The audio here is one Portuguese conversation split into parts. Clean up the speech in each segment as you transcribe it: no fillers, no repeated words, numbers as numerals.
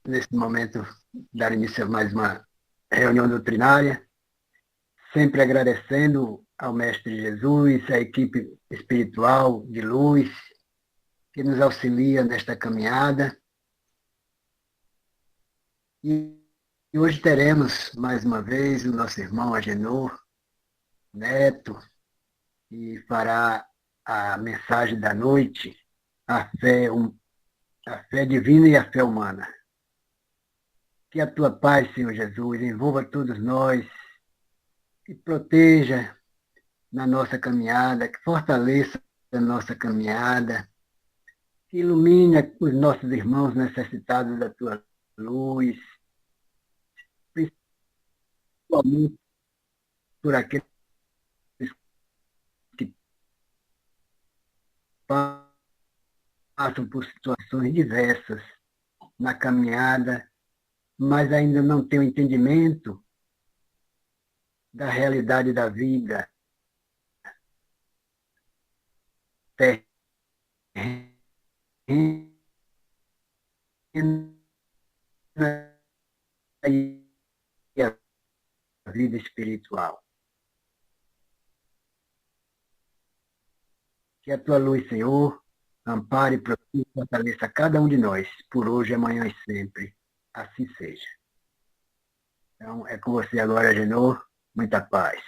nesse momento, dar início a mais uma reunião doutrinária, sempre agradecendo ao Mestre Jesus, à equipe espiritual de luz, que nos auxilia nesta caminhada. E hoje teremos, mais uma vez, o nosso irmão Agenor Neto, que fará a mensagem da noite, a fé divina e a fé humana. Que a tua paz, Senhor Jesus, envolva todos nós, que proteja na nossa caminhada, que fortaleça a nossa caminhada, que ilumine os nossos irmãos necessitados da tua luz, principalmente por aqueles que passam por situações diversas na caminhada, mas ainda não têm o entendimento da realidade da vida terrena e a vida espiritual. Que a tua luz, Senhor, ampare, protege e fortaleça cada um de nós, por hoje, amanhã e sempre. Assim seja. Então, é com você agora, Genor. Muita paz.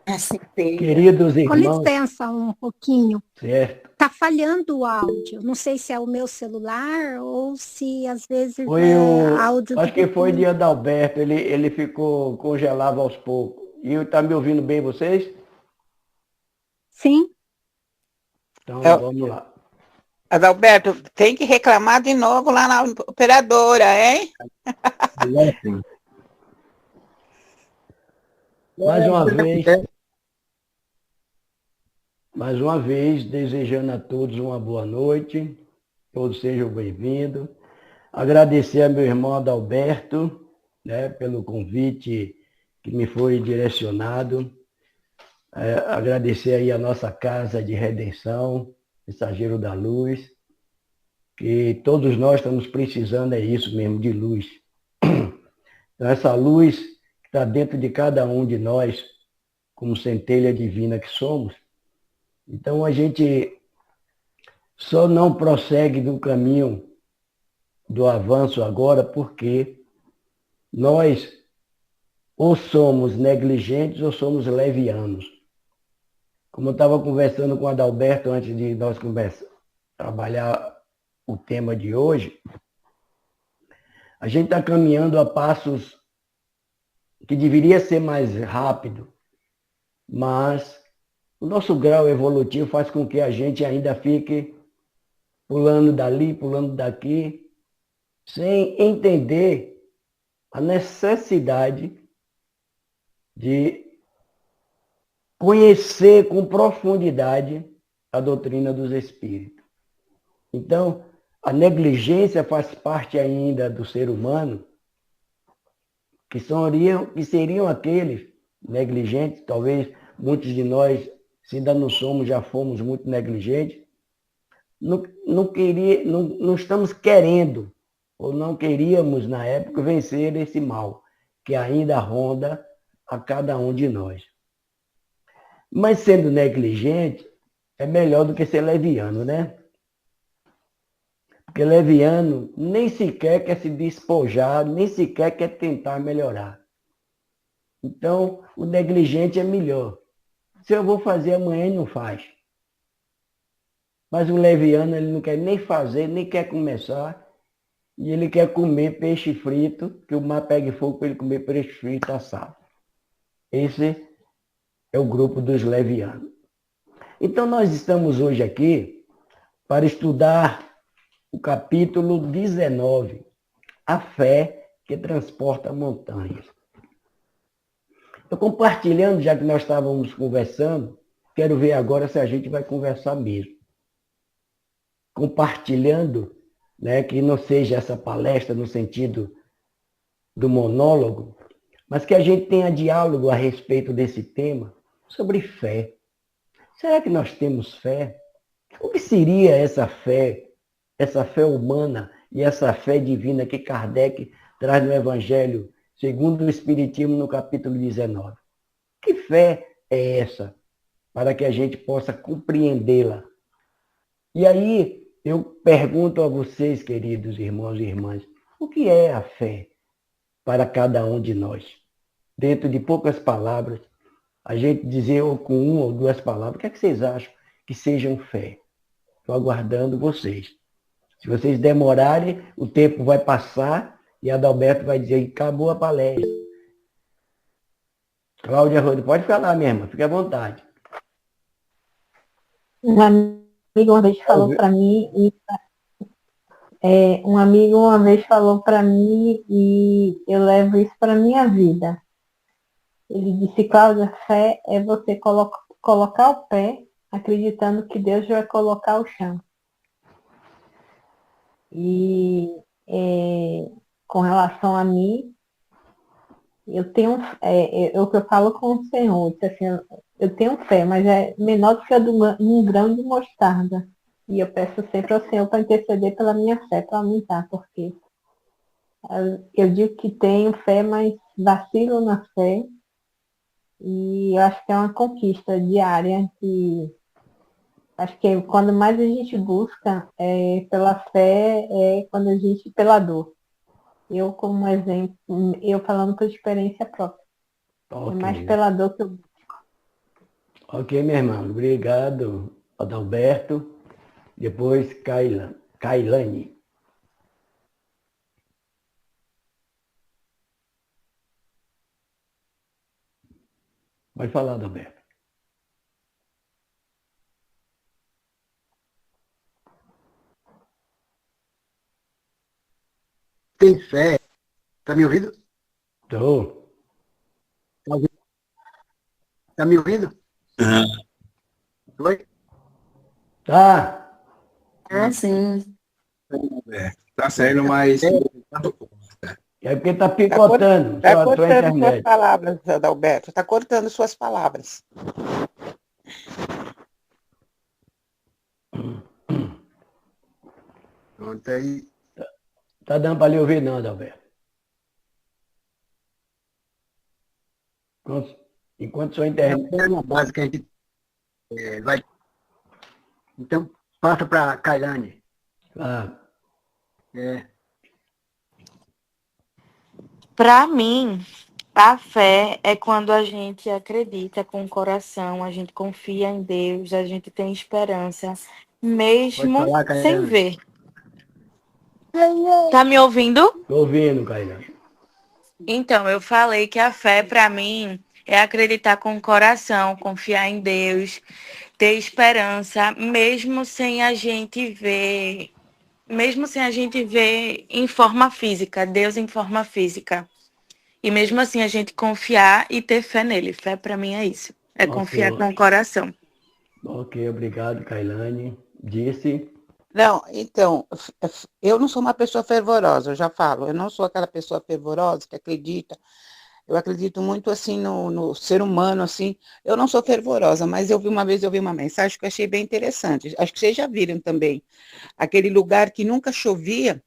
Assim seja. Queridos Com irmãos, licença um pouquinho. certo? Tá falhando o áudio. Não sei se é o meu celular ou se às vezes Foi é áudio acho que foi do... de Adalberto, ele ficou congelado aos poucos. E está me ouvindo bem vocês? Sim. Então vamos lá. Adalberto, tem que reclamar de novo lá na operadora, hein? Mais uma vez, desejando a todos uma boa noite, todos sejam bem-vindos. Agradecer a meu irmão Adalberto, né, pelo convite que me foi direcionado. Agradecer aí a nossa Casa de Redenção, Mensageiro da Luz, que todos nós estamos precisando, é isso mesmo, de luz. Então, essa luz que está dentro de cada um de nós, como centelha divina que somos, então a gente só não prossegue no caminho do avanço agora porque nós ou somos negligentes ou somos levianos. Como eu estava conversando com o Adalberto antes de nós trabalhar o tema de hoje, a gente está caminhando a passos que deveria ser mais rápido, mas o nosso grau evolutivo faz com que a gente ainda fique pulando dali, pulando daqui, sem entender a necessidade de conhecer com profundidade a doutrina dos espíritos. Então, a negligência faz parte ainda do ser humano, que seriam aqueles negligentes, talvez muitos de nós, se ainda não somos, já fomos muito negligentes, não estamos querendo, ou não queríamos na época, vencer esse mal, que ainda ronda a cada um de nós. Mas sendo negligente, é melhor do que ser leviano, né? Porque leviano nem sequer quer se despojar, nem sequer quer tentar melhorar. Então, o negligente é melhor. Se eu vou fazer amanhã, ele não faz. Mas o leviano, ele não quer nem fazer, nem quer começar, e ele quer comer peixe frito, que o mar pegue fogo para ele comer peixe frito assado. Esse é o grupo dos levianos. Então, nós estamos hoje aqui para estudar o capítulo 19, a fé que transporta montanhas. Eu compartilhando, já que nós estávamos conversando, quero ver agora se a gente vai conversar mesmo. Compartilhando, né, que não seja essa palestra no sentido do monólogo, mas que a gente tenha diálogo a respeito desse tema sobre fé. Será que nós temos fé? O que seria essa fé humana e essa fé divina que Kardec traz no Evangelho, segundo o Espiritismo, no capítulo 19. Que fé é essa? Para que a gente possa compreendê-la. E aí, eu pergunto a vocês, queridos irmãos e irmãs, o que é a fé para cada um de nós? Dentro de poucas palavras, a gente dizer com uma ou duas palavras, o que é que vocês acham que sejam fé? Estou aguardando vocês. Se vocês demorarem, o tempo vai passar e Adalberto vai dizer que acabou a palestra. Cláudia Rodrigues, pode falar mesmo, fique à vontade. Um amigo uma vez falou para mim, um amigo uma vez falou para mim e eu levo isso para minha vida. Ele disse, Cláudia, fé é você colocar o pé acreditando que Deus vai colocar o chão. E com relação a mim, eu tenho, o que eu falo com o Senhor, assim, eu tenho fé, mas é menor do que a de um grão de mostarda. E eu peço sempre ao Senhor para interceder pela minha fé, para aumentar, porque eu digo que tenho fé, mas vacilo na fé. E eu acho que é uma conquista diária que acho que quando mais a gente busca pela fé é quando a gente pela dor. Eu, como exemplo, eu falando por experiência própria. Okay. É mais pela dor que eu busco. Ok, minha irmã. Obrigado, Adalberto. Depois, Kailane. Pode falar, Adalberto. Tem fé. Está me ouvindo? Estou. Está me ouvindo? Oi? Tá. Sim. Tá saindo mais. É porque tá picotando. Tá cortando suas palavras, Adalberto. Tá cortando suas palavras. Pronto aí. Tá dando para lhe ouvir não, Adalberto. Enquanto sua internet... É uma base que a gente vai... Então, passa para Kailane. Para mim, a fé é quando a gente acredita com o coração, a gente confia em Deus, a gente tem esperança, mesmo falar, sem ver. Tá me ouvindo? Tô ouvindo, Kailane. Então, eu falei que a fé, para mim, é acreditar com o coração, confiar em Deus, ter esperança, mesmo sem a gente ver em forma física, Deus em forma física. E mesmo assim a gente confiar e ter fé nele. Fé para mim é isso. É confiar com o coração. Ok, obrigado, Kailane. Disse... Não, então, eu não sou uma pessoa fervorosa, eu já falo. Eu não sou aquela pessoa fervorosa que acredita. Eu acredito muito, assim, no ser humano, assim. Eu não sou fervorosa, mas uma vez eu vi uma mensagem que eu achei bem interessante. Acho que vocês já viram também. Aquele lugar que nunca chovia,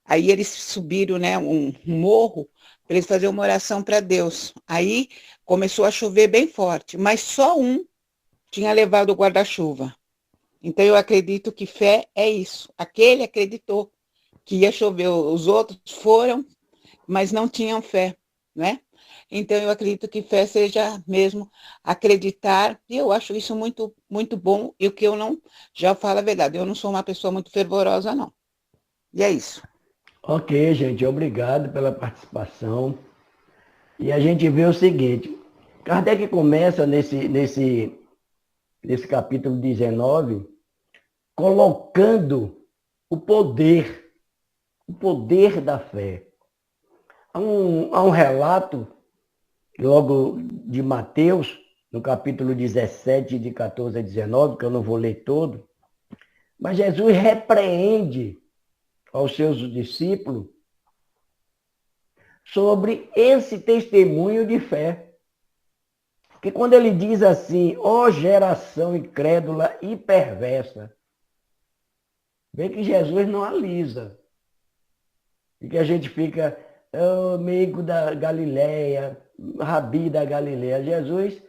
aí eles subiram, né, um morro para eles fazerem uma oração para Deus. Aí começou a chover bem forte, mas só um tinha levado o guarda-chuva. Então, eu acredito que fé é isso. Aquele acreditou que ia chover, os outros foram, mas não tinham fé, né? Então, eu acredito que fé seja mesmo acreditar, e eu acho isso muito, muito bom, e o que eu não, já falo a verdade, eu não sou uma pessoa muito fervorosa, não. E é isso. Ok, gente, obrigado pela participação. E a gente vê o seguinte, Kardec começa nesse capítulo 19, colocando o poder da fé. Há um relato, logo de Mateus, no capítulo 17, de 14 a 19, que eu não vou ler todo, mas Jesus repreende aos seus discípulos sobre esse testemunho de fé. Que quando ele diz assim, ó geração incrédula e perversa, vê que Jesus não alisa. e que a gente fica amigo da Galileia, Rabi da Galileia. Jesus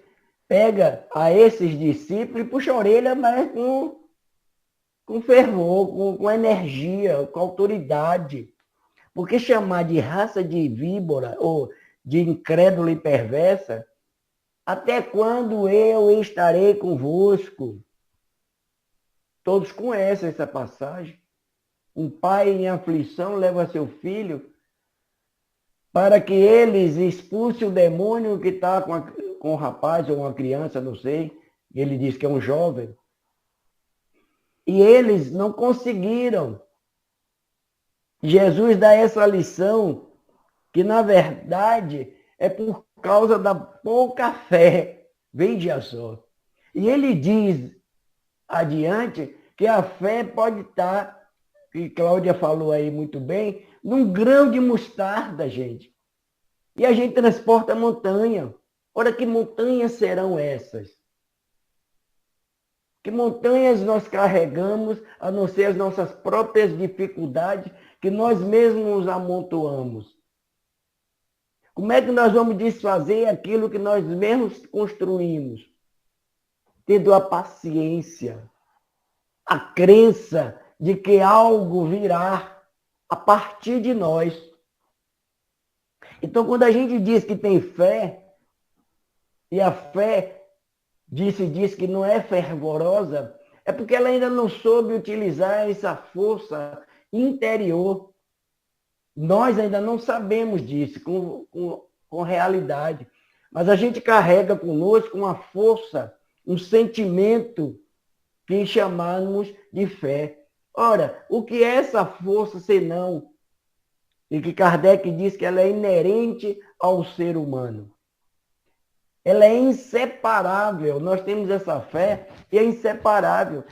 pega a esses discípulos e puxa a orelha, mas com fervor, com energia, com autoridade. Porque chamar de raça de víbora ou de incrédula e perversa, até quando eu estarei convosco? Todos conhecem essa passagem. Um pai em aflição leva seu filho para que eles expulsem o demônio que está com um rapaz ou uma criança, não sei. Ele diz que é um jovem. E eles não conseguiram. Jesus dá essa lição que, na verdade, é por causa da pouca fé. Veja só. E ele diz adiante que a fé pode estar, que Cláudia falou aí muito bem, num grão de mostarda, gente. E a gente transporta montanha. Ora, que montanhas serão essas? Que montanhas nós carregamos, a não ser as nossas próprias dificuldades, que nós mesmos amontoamos? Como é que nós vamos desfazer aquilo que nós mesmos construímos? Tendo a paciência, a crença de que algo virá a partir de nós. Então, quando a gente diz que tem fé, e a fé diz que não é fervorosa, é porque ela ainda não soube utilizar essa força interior. Nós ainda não sabemos disso com realidade. Mas a gente carrega conosco uma força, um sentimento que chamamos de fé. Ora, o que é essa força senão? E que Kardec diz que ela é inerente ao ser humano. Ela é inseparável. Nós temos essa fé e é inseparável,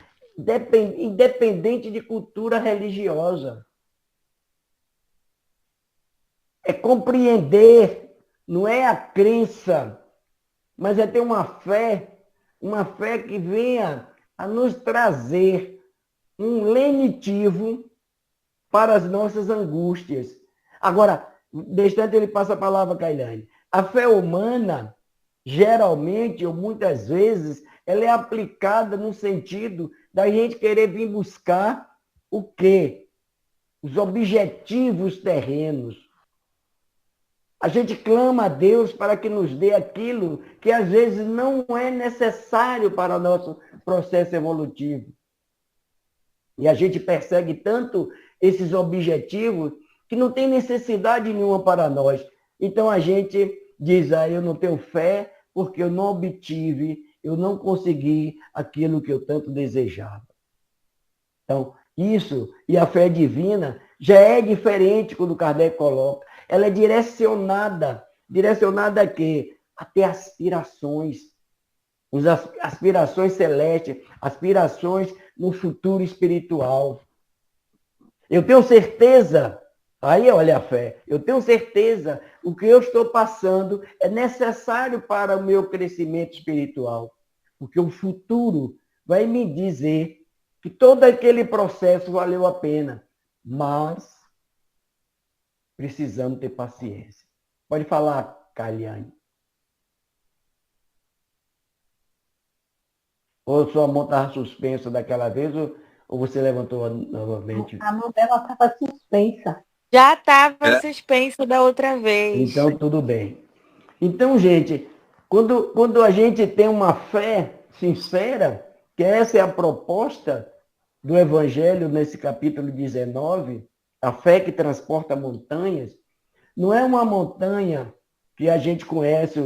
independente de cultura religiosa. É compreender, não é a crença, mas é ter uma fé que venha a nos trazer um lenitivo para as nossas angústias. Agora, distante ele passa a palavra, Cailane. A fé humana, geralmente, ou muitas vezes, ela é aplicada no sentido da gente querer vir buscar o quê? Os objetivos terrenos. A gente clama a Deus para que nos dê aquilo que às vezes não é necessário para o nosso processo evolutivo. E a gente persegue tanto esses objetivos que não tem necessidade nenhuma para nós. Então a gente diz, eu não tenho fé porque eu não obtive, eu não consegui aquilo que eu tanto desejava. Então, isso e a fé divina já é diferente quando Kardec coloca. Ela é direcionada a quê? A ter aspirações. Aspirações celestes, aspirações no futuro espiritual. Eu tenho certeza, aí olha a fé, eu tenho certeza o que eu estou passando é necessário para o meu crescimento espiritual. Porque o futuro vai me dizer que todo aquele processo valeu a pena. Mas precisamos ter paciência. Pode falar, Kaliane. Ou sua mão estava suspensa daquela vez, ou você levantou novamente? A mão dela estava suspensa. Já estava suspenso da outra vez. Então, tudo bem. Então, gente, quando a gente tem uma fé sincera, que essa é a proposta do Evangelho nesse capítulo 19, a fé que transporta montanhas, não é uma montanha que a gente conhece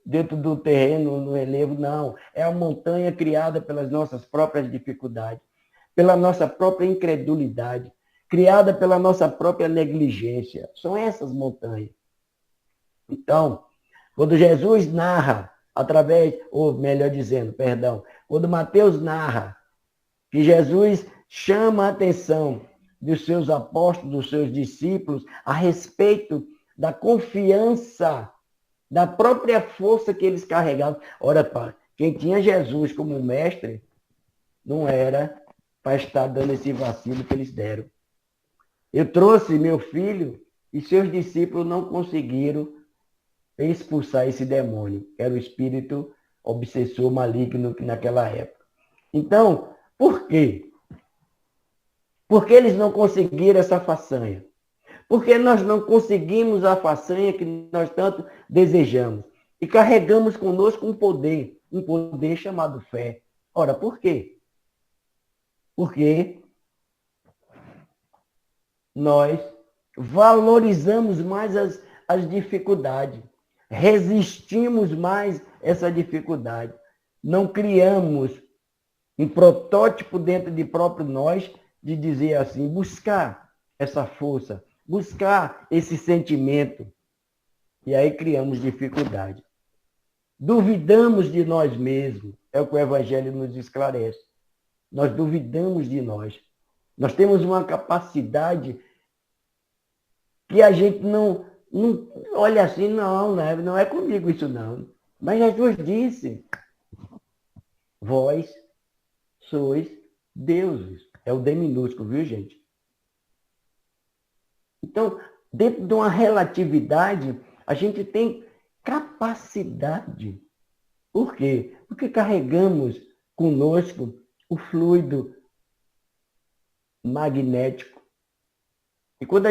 dentro do terreno, no relevo, não. É a montanha criada pelas nossas próprias dificuldades, pela nossa própria incredulidade, criada pela nossa própria negligência. São essas montanhas. Então, quando Jesus narra, ou melhor dizendo, quando Mateus narra que Jesus chama a atenção dos seus apóstolos, dos seus discípulos, a respeito da confiança, da própria força que eles carregavam. Ora, quem tinha Jesus como mestre, não era para estar dando esse vacilo que eles deram. Eu trouxe meu filho e seus discípulos não conseguiram expulsar esse demônio, que era o espírito obsessor maligno naquela época. Então, por quê? Porque eles não conseguiram essa façanha. Porque nós não conseguimos a façanha que nós tanto desejamos. E carregamos conosco um poder chamado fé. Ora, por quê? Porque nós valorizamos mais as dificuldades, resistimos mais essa dificuldade, não criamos um protótipo dentro de próprio nós de dizer assim, buscar essa força, buscar esse sentimento. E aí criamos dificuldade. Duvidamos de nós mesmos, é o que o Evangelho nos esclarece. Nós duvidamos de nós. Nós temos uma capacidade que a gente não olha assim, não é comigo isso não. Mas Jesus disse, vós sois deuses. É o D minúsculo, viu, gente? Então, dentro de uma relatividade, a gente tem capacidade. Por quê? Porque carregamos conosco o fluido magnético. E quando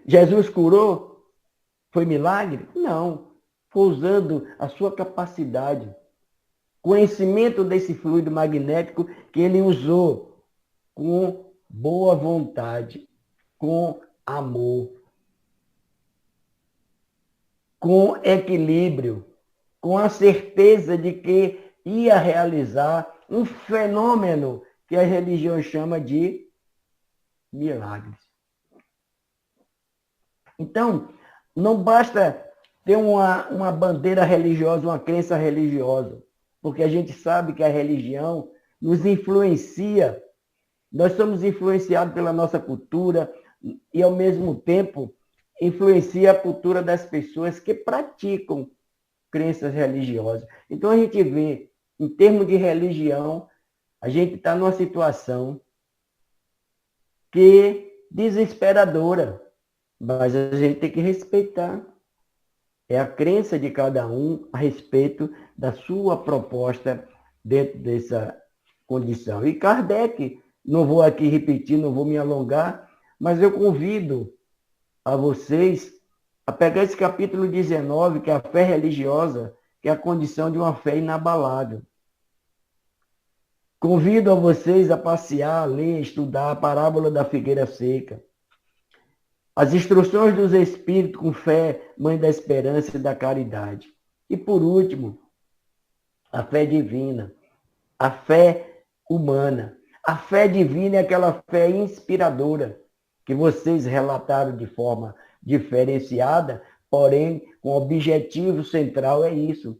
Jesus curou, foi milagre? Não. Foi usando a sua capacidade, conhecimento desse fluido magnético que ele usou com boa vontade, com amor, com equilíbrio, com a certeza de que ia realizar um fenômeno que a religião chama de milagres. Então, não basta ter uma bandeira religiosa, uma crença religiosa, porque a gente sabe que a religião nos influencia. Nós somos influenciados pela nossa cultura e, ao mesmo tempo, influencia a cultura das pessoas que praticam crenças religiosas. Então, a gente vê, em termos de religião, a gente está numa situação que desesperadora, mas a gente tem que respeitar. É a crença de cada um a respeito da sua proposta dentro dessa condição. E Kardec, não vou aqui repetir, não vou me alongar, mas eu convido a vocês a pegar esse capítulo 19, que é a fé religiosa, que é a condição de uma fé inabalável. Convido a vocês a passear, ler, estudar a parábola da figueira seca. As instruções dos Espíritos com fé, mãe da esperança e da caridade. E por último, a fé divina, a fé humana. A fé divina é aquela fé inspiradora que vocês relataram de forma diferenciada, porém, com o objetivo central é isso.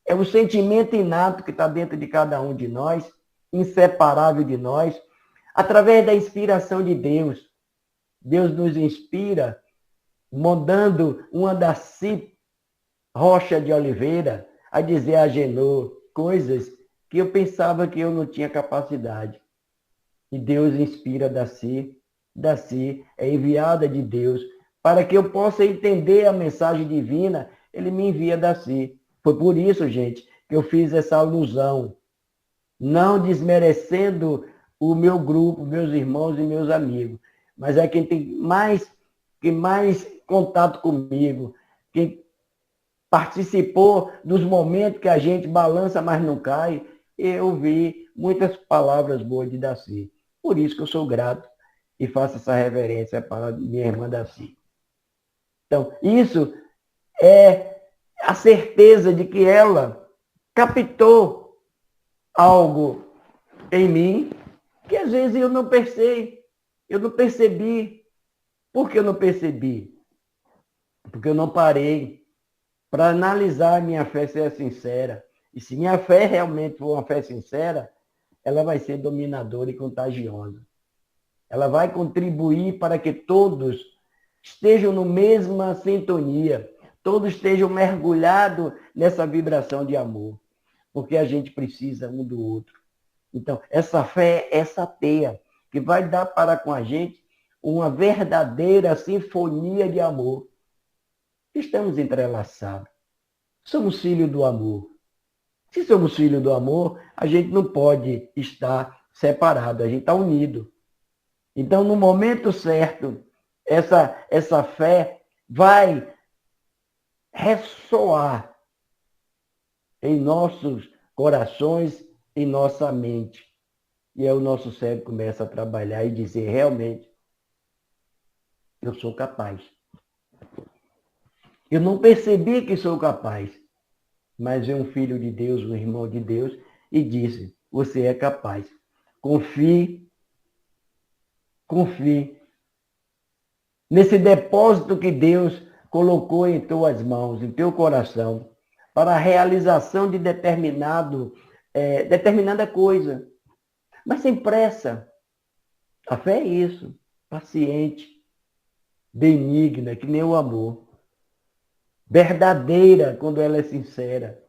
É o sentimento inato que está dentro de cada um de nós, inseparável de nós, através da inspiração de Deus. Deus nos inspira, mandando uma Daci Rocha de Oliveira a dizer a Agenor coisas que eu pensava que eu não tinha capacidade. E Deus inspira Daci. Daci é enviada de Deus para que eu possa entender a mensagem divina. Ele me envia Daci. Foi por isso, gente, que eu fiz essa alusão, não desmerecendo o meu grupo, meus irmãos e meus amigos, mas é quem tem mais contato comigo, quem participou dos momentos que a gente balança, mas não cai. Eu vi muitas palavras boas de Daci. Por isso que eu sou grato e faço essa reverência para minha irmã Daci. Então, isso é a certeza de que ela captou algo em mim que às vezes eu não percebi. Por que eu não percebi? Porque eu não parei para analisar a minha fé ser sincera. E se minha fé realmente for uma fé sincera, ela vai ser dominadora e contagiosa. Ela vai contribuir para que todos estejam na mesma sintonia, todos estejam mergulhados nessa vibração de amor, porque a gente precisa um do outro. Então, essa fé é essa teia que vai dar para com a gente uma verdadeira sinfonia de amor. Estamos entrelaçados. Somos filhos do amor. Se somos filhos do amor, a gente não pode estar separado, a gente está unido. Então, no momento certo, essa fé vai ressoar em nossos corações, em nossa mente. E aí o nosso cérebro começa a trabalhar e dizer, realmente, eu sou capaz. Eu não percebi que sou capaz, mas veio um filho de Deus, um irmão de Deus, e disse, você é capaz. Confie nesse depósito que Deus colocou em tuas mãos, em teu coração, para a realização de determinada coisa. Mas sem pressa. A fé é isso, paciente, benigna, que nem o amor. Verdadeira, quando ela é sincera.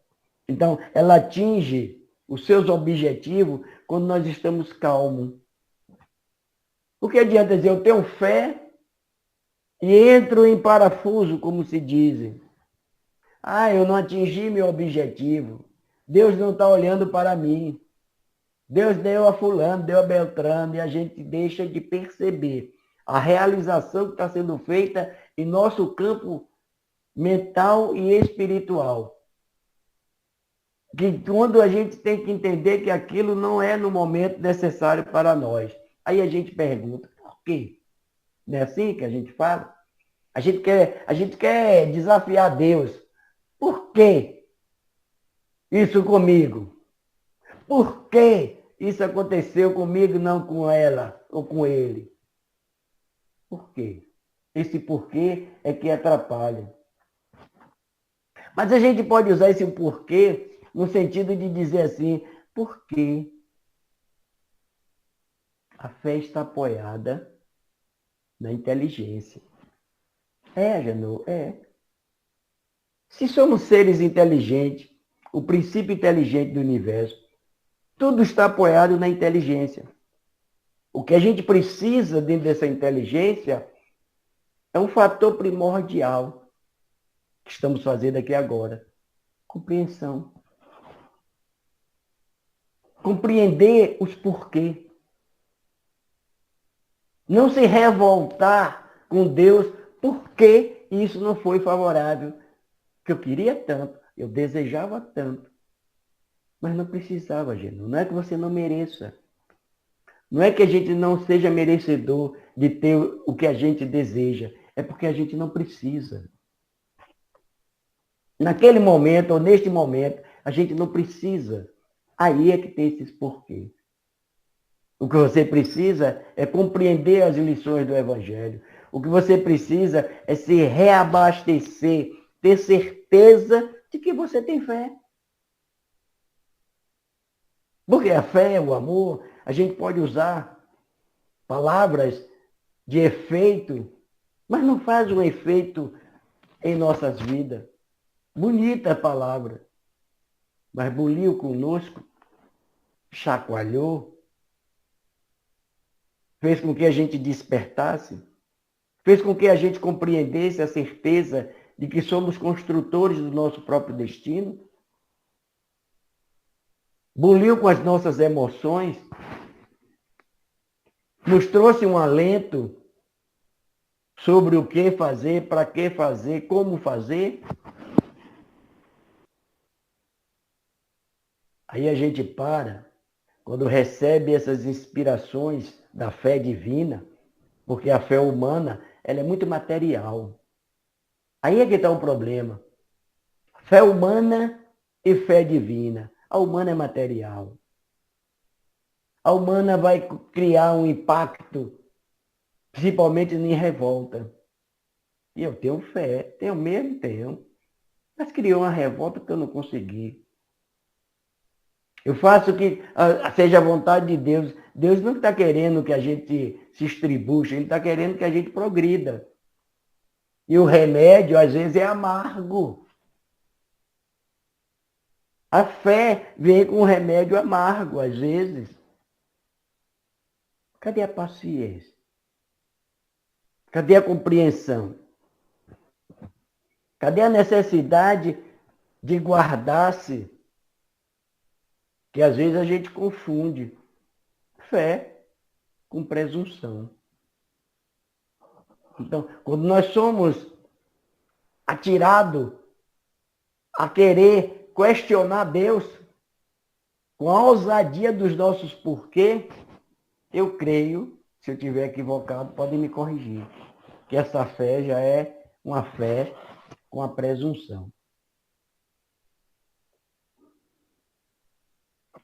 Então, ela atinge os seus objetivos quando nós estamos calmos. O que adianta dizer, eu tenho fé e entro em parafuso, como se dizem. Eu não atingi meu objetivo. Deus não está olhando para mim. Deus deu a fulano, deu a Beltrano, e a gente deixa de perceber a realização que está sendo feita em nosso campo mental e espiritual. Que quando a gente tem que entender que aquilo não é no momento necessário para nós. Aí a gente pergunta, por quê? Não é assim que a gente fala? A gente quer desafiar Deus. Por quê isso comigo? Por que isso aconteceu comigo, não com ela ou com ele? Por quê? Esse porquê é que atrapalha. Mas a gente pode usar esse porquê no sentido de dizer assim, por quê? A fé está apoiada na inteligência. Janô, Se somos seres inteligentes, o princípio inteligente do universo, tudo está apoiado na inteligência. O que a gente precisa dentro dessa inteligência é um fator primordial que estamos fazendo aqui agora. Compreensão. Compreender os porquês. Não se revoltar com Deus porque isso não foi favorável. Que eu queria tanto, eu desejava tanto. Mas não precisava, gente. Não é que você não mereça. Não é que a gente não seja merecedor de ter o que a gente deseja. É porque a gente não precisa. Naquele momento, ou neste momento, a gente não precisa. Aí é que tem esses porquês. O que você precisa é compreender as lições do Evangelho. O que você precisa é se reabastecer, ter certeza de que você tem fé. Porque a fé, o amor, a gente pode usar palavras de efeito, mas não faz um efeito em nossas vidas. Bonita a palavra, mas boliu conosco, chacoalhou, fez com que a gente despertasse, fez com que a gente compreendesse a certeza de que somos construtores do nosso próprio destino, boliu com as nossas emoções, nos trouxe um alento sobre o que fazer, para que fazer, como fazer. Aí a gente para, quando recebe essas inspirações da fé divina, porque a fé humana, ela é muito material. Aí é que está o problema. Fé humana e fé divina. A humana é material. A humana vai criar um impacto, principalmente em revolta. E eu tenho fé, tenho mesmo, tenho. Mas criou uma revolta que eu não consegui. Eu faço que seja a vontade de Deus. Deus não está querendo que a gente se estribuche, Ele está querendo que a gente progrida. E o remédio, às vezes, é amargo. A fé vem com um remédio amargo, às vezes. Cadê a paciência? Cadê a compreensão? Cadê a necessidade de guardar-se? Que às vezes a gente confunde fé com presunção. Então, quando nós somos atirados a querer questionar Deus, com a ousadia dos nossos porquê, eu creio, se eu estiver equivocado, podem me corrigir, que essa fé já é uma fé com a presunção.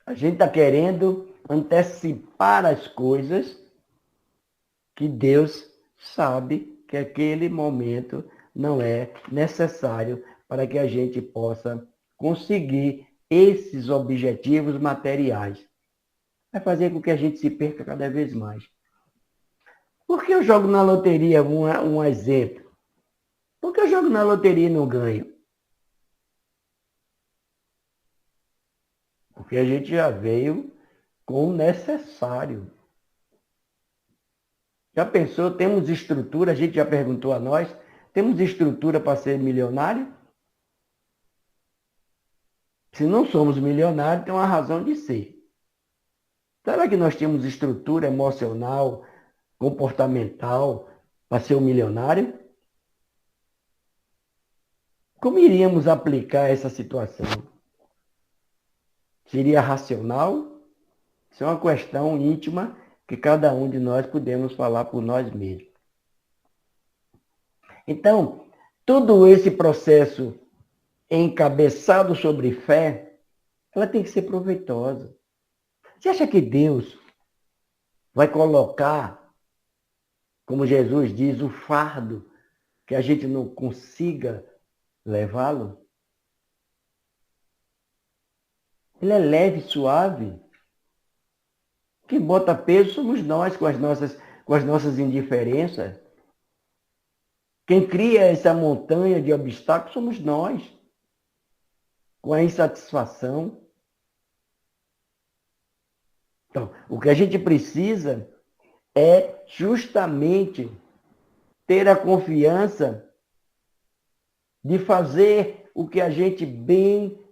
A gente está querendo antecipar as coisas que Deus sabe que aquele momento não é necessário para que a gente possa conseguir esses objetivos materiais. Vai fazer com que a gente se perca cada vez mais. Por que eu jogo na loteria um exemplo? Por que eu jogo na loteria e não ganho? Porque a gente já veio com o necessário. Já pensou, temos estrutura, a gente já perguntou a nós, temos estrutura para ser milionário? Se não somos milionários, tem uma razão de ser. Será que nós temos estrutura emocional, comportamental para ser um milionário? Como iríamos aplicar essa situação? Seria racional? Isso é uma questão íntima que cada um de nós podemos falar por nós mesmos. Então, todo esse processo encabeçado sobre fé, ela tem que ser proveitosa. Você acha que Deus vai colocar, como Jesus diz, o fardo que a gente não consiga levá-lo? Ele é leve e suave. Quem bota peso somos nós com as nossas indiferenças. Quem cria essa montanha de obstáculos somos nós, com a insatisfação. Então, o que a gente precisa é justamente ter a confiança de fazer o que a gente bem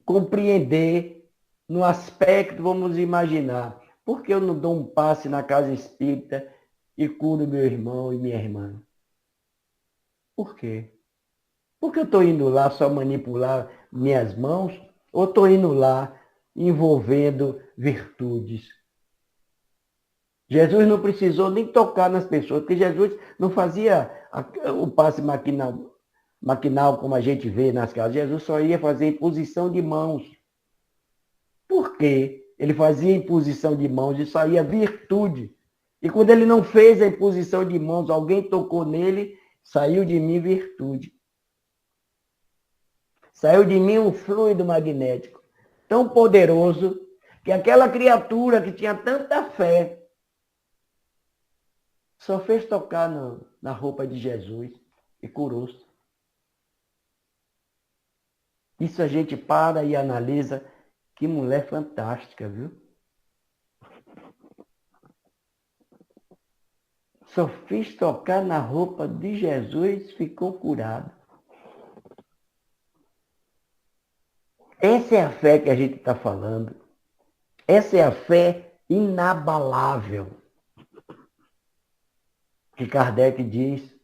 compreender no aspecto, vamos imaginar, por que eu não dou um passe na casa espírita e curo meu irmão e minha irmã? Por quê? Porque eu estou indo lá só manipular minhas mãos ou estou indo lá envolvendo virtudes? Jesus não precisou nem tocar nas pessoas, porque Jesus não fazia o passe maquinal como a gente vê nas casas. Jesus só ia fazer imposição de mãos. Por quê? Ele fazia imposição de mãos e saía virtude. E quando ele não fez a imposição de mãos, alguém tocou nele, saiu de mim virtude. Saiu de mim um fluido magnético tão poderoso que aquela criatura que tinha tanta fé só fez tocar na roupa de Jesus e curou-se. Isso a gente para e analisa. Que mulher fantástica, viu? Só fiz tocar na roupa de Jesus, ficou curado. Essa é a fé que a gente está falando. Essa é a fé inabalável. Que Kardec diz,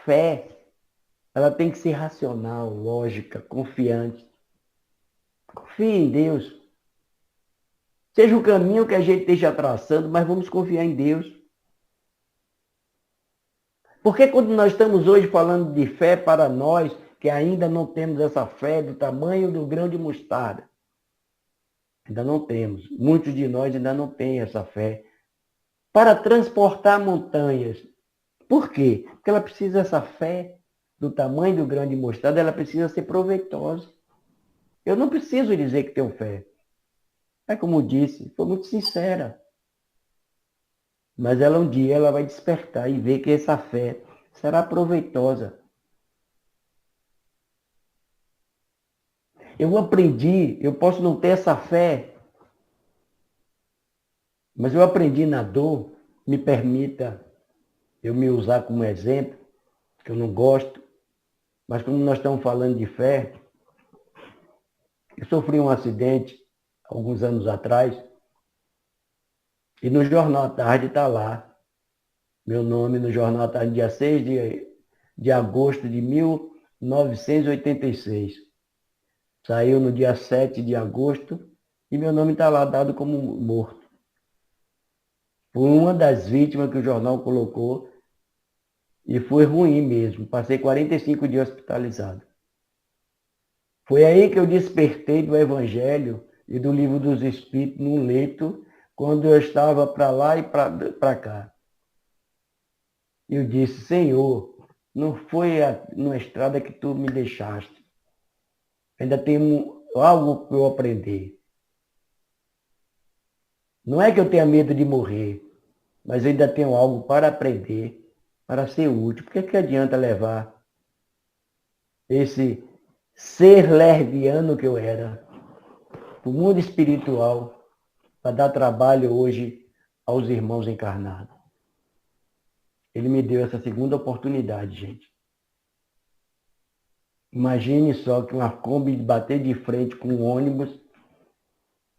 fé, ela tem que ser racional, lógica, confiante. Confie em Deus. Seja o caminho que a gente esteja traçando, mas vamos confiar em Deus. Porque quando nós estamos hoje falando de fé para nós, que ainda não temos essa fé do tamanho do grão de mostarda, ainda não temos. Muitos de nós ainda não têm essa fé para transportar montanhas. Por quê? Porque ela precisa dessa fé do tamanho do grão de mostarda, ela precisa ser proveitosa. Eu não preciso dizer que tenho fé. É como eu disse, foi muito sincera. Mas ela um dia ela vai despertar e ver que essa fé será proveitosa. Eu aprendi, eu posso não ter essa fé, mas eu aprendi na dor, me permita eu me usar como exemplo, que eu não gosto, mas como nós estamos falando de fé, eu sofri um acidente alguns anos atrás, e no Jornal à Tarde está lá, meu nome no Jornal à Tarde, dia 6 de agosto de 1986. Saiu no dia 7 de agosto e meu nome está lá dado como morto. Foi uma das vítimas que o jornal colocou e foi ruim mesmo. Passei 45 dias hospitalizado. Foi aí que eu despertei do Evangelho e do Livro dos Espíritos no leito, quando eu estava para lá e para cá. Eu disse, Senhor, não foi numa estrada que tu me deixaste. Ainda tem algo para eu aprender. Não é que eu tenha medo de morrer, mas eu ainda tenho algo para aprender, para ser útil. Por que adianta levar esse ser leviano que eu era para o mundo espiritual para dar trabalho hoje aos irmãos encarnados? Ele me deu essa segunda oportunidade, gente. Imagine só que uma Kombi bater de frente com um ônibus,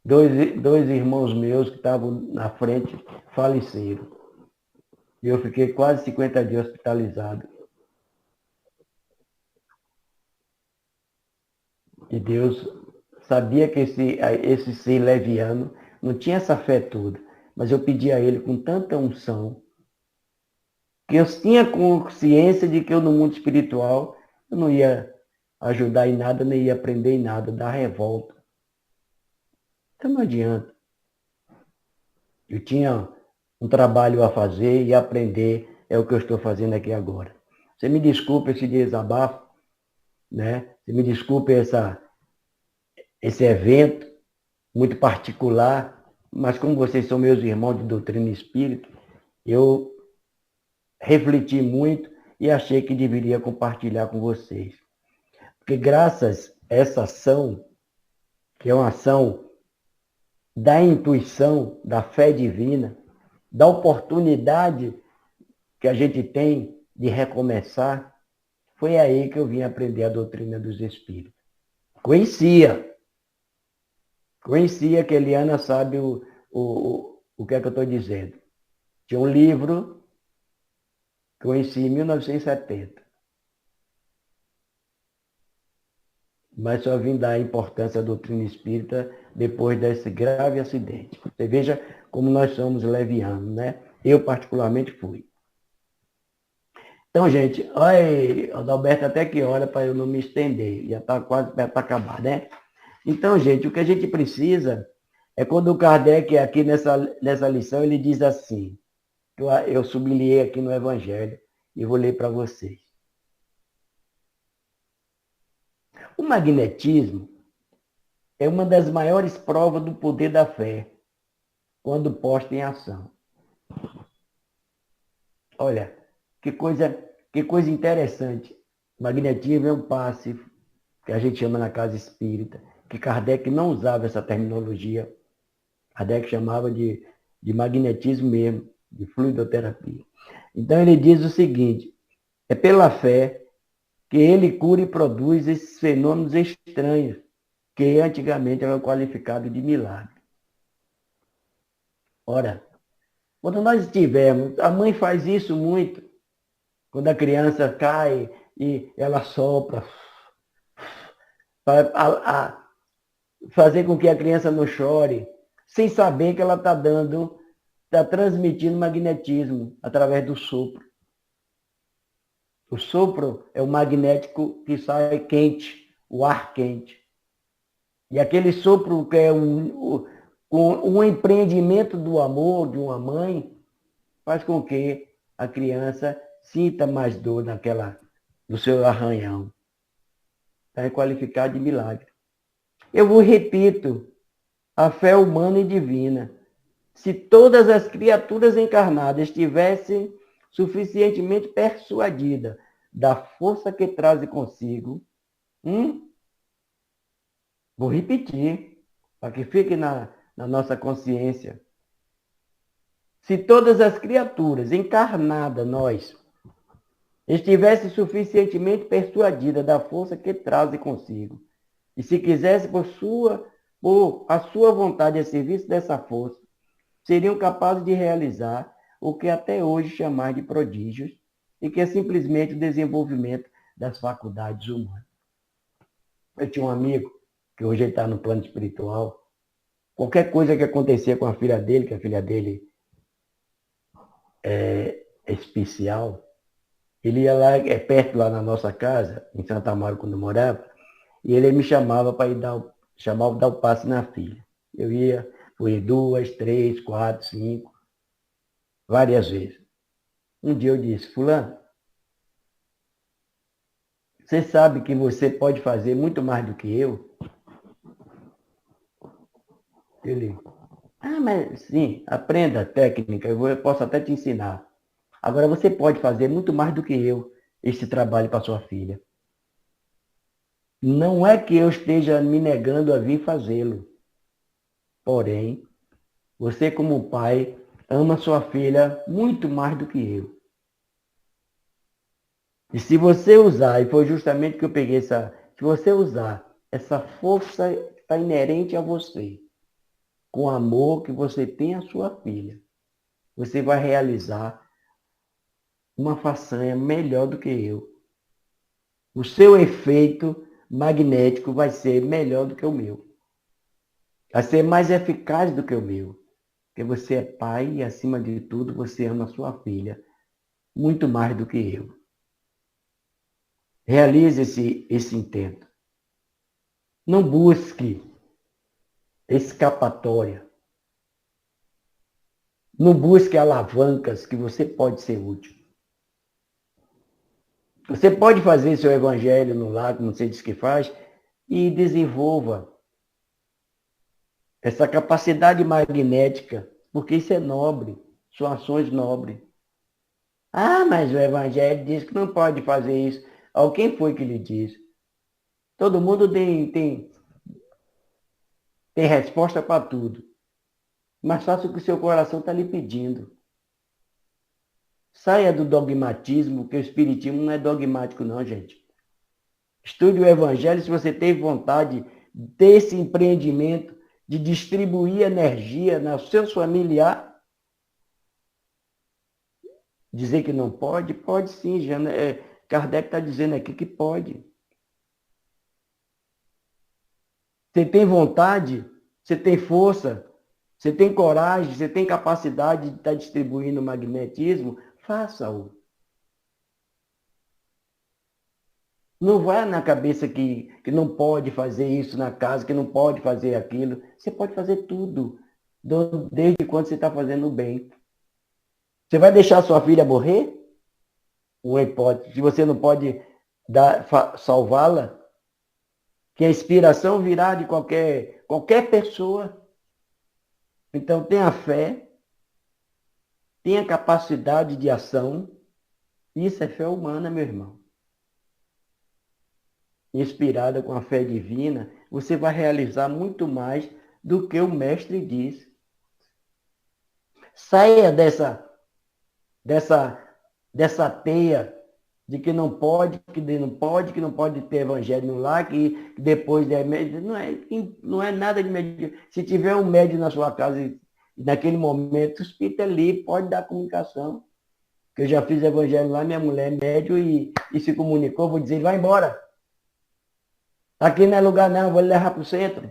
dois irmãos meus que estavam na frente faleceram. E eu fiquei quase 50 dias hospitalizado. E Deus sabia que esse ser leviano não tinha essa fé toda. Mas eu pedi a ele com tanta unção, que eu tinha consciência de que eu no mundo espiritual eu não ia ajudar em nada, nem ia aprender em nada, dar revolta. Então não adianta. Eu tinha um trabalho a fazer e aprender, é o que eu estou fazendo aqui agora. Você me desculpe esse desabafo, né? Você me desculpe esse evento muito particular, mas como vocês são meus irmãos de doutrina e espírito, eu refleti muito e achei que deveria compartilhar com vocês. Porque graças a essa ação, que é uma ação da intuição, da fé divina, da oportunidade que a gente tem de recomeçar, foi aí que eu vim aprender a doutrina dos espíritos. Conhecia que a Eliana sabe o que é que eu estou dizendo. Tinha um livro que eu conheci em 1970. Mas só vim dar a importância da doutrina espírita depois desse grave acidente. Você veja como nós somos levianos, né? Eu particularmente fui. Então, gente, olha, Adalberto até que hora para eu não me estender. Já está quase perto para acabar, né? Então, gente, o que a gente precisa é quando o Kardec, aqui nessa lição, ele diz assim, eu sublinhei aqui no Evangelho, e vou ler para vocês. O magnetismo é uma das maiores provas do poder da fé, quando posta em ação. Olha, que coisa interessante. O magnetismo é um passe, que a gente chama na casa espírita, que Kardec não usava essa terminologia. Kardec chamava de magnetismo mesmo, de fluidoterapia. Então ele diz o seguinte, é pela fé que ele cura e produz esses fenômenos estranhos, que antigamente eram qualificados de milagre. Ora, quando nós estivermos, a mãe faz isso muito, quando a criança cai e ela sopra, para fazer com que a criança não chore, sem saber que ela está transmitindo magnetismo através do sopro. O sopro é o magnético que sai quente, o ar quente. E aquele sopro que é um empreendimento do amor de uma mãe, faz com que a criança sinta mais dor no seu arranhão. Está qualificado de milagre. Eu vos repito, a fé humana e divina. Se todas as criaturas encarnadas estivessem suficientemente persuadidas da força que traz consigo, vou repetir, para que fique na nossa consciência. Se todas as criaturas encarnadas, nós, estivessem suficientemente persuadidas da força que trazem consigo, e se quisesse por a sua vontade a serviço dessa força, seriam capazes de realizar o que até hoje chamar de prodígios, e que é simplesmente o desenvolvimento das faculdades humanas. Eu tinha um amigo, que hoje ele está no plano espiritual, qualquer coisa que acontecia com a filha dele, que a filha dele é especial, ele ia lá, perto lá na nossa casa, em Santa Amaro, quando eu morava, e ele me chamava para ir dar o passe na filha. Eu ia, fui 2, 3, 4, 5, várias vezes. Um dia eu disse, fulano, você sabe que você pode fazer muito mais do que eu? Ele, mas sim, aprenda a técnica, eu posso até te ensinar. Agora você pode fazer muito mais do que eu esse trabalho para sua filha. Não é que eu esteja me negando a vir fazê-lo. Porém, você como pai ama sua filha muito mais do que eu. E se você usar, e foi justamente que eu peguei se você usar essa força que está inerente a você, com o amor que você tem à sua filha, você vai realizar uma façanha melhor do que eu. O seu efeito magnético vai ser melhor do que o meu. Vai ser mais eficaz do que o meu. Porque você é pai e, acima de tudo, você ama a sua filha muito mais do que eu. Realize esse intento. Não busque escapatória. Não busque alavancas que você pode ser útil. Você pode fazer seu evangelho no lar, como você diz que faz, e desenvolva essa capacidade magnética, porque isso é nobre, são ações nobres. Mas o evangelho diz que não pode fazer isso. Quem foi que lhe disse? Todo mundo tem resposta para tudo. Mas faça o que o seu coração está lhe pedindo. Saia do dogmatismo, porque o espiritismo não é dogmático não, gente. Estude o evangelho se você tem vontade desse empreendimento de distribuir energia nos seus familiares. Dizer que não pode? Pode sim, Kardec está dizendo aqui que pode. Você tem vontade, você tem força, você tem coragem, você tem capacidade de estar distribuindo o magnetismo, faça-o. Não vai na cabeça que não pode fazer isso na casa, que não pode fazer aquilo. Você pode fazer tudo, desde quando você está fazendo o bem. Você vai deixar sua filha morrer? Uma hipótese. Se você não pode salvá-la, que a inspiração virá de qualquer pessoa. Então tenha fé, tenha capacidade de ação. Isso é fé humana, meu irmão. Inspirada com a fé divina, você vai realizar muito mais do que o mestre diz. Saia dessa teia de que não pode ter evangelho no lar, que depois não é nada de médio. Se tiver um médio na sua casa e naquele momento, o espírito é livre, pode dar comunicação. Eu já fiz evangelho lá, minha mulher é médio e se comunicou, vou dizer, vai embora. Aqui não é lugar não, vou levar para o centro.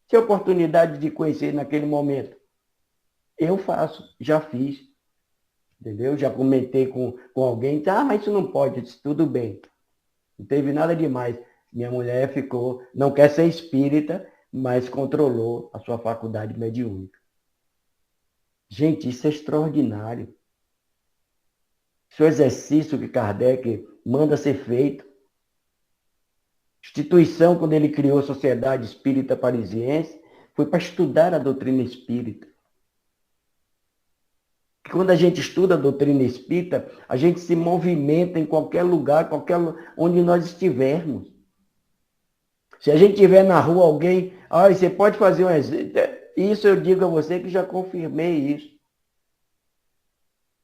Se a oportunidade de conhecer naquele momento, eu faço, já fiz. Entendeu? Já comentei com alguém, mas isso não pode, eu disse, tudo bem. Não teve nada demais. Minha mulher não quer ser espírita, mas controlou a sua faculdade mediúnica. Gente, isso é extraordinário. Esse é o exercício que Kardec manda ser feito. Instituição, quando ele criou a Sociedade Espírita Parisiense, foi para estudar a doutrina espírita. Quando a gente estuda a doutrina espírita, a gente se movimenta em qualquer lugar, onde nós estivermos. Se a gente estiver na rua, alguém, você pode fazer um exercício. Isso eu digo a você que já confirmei isso.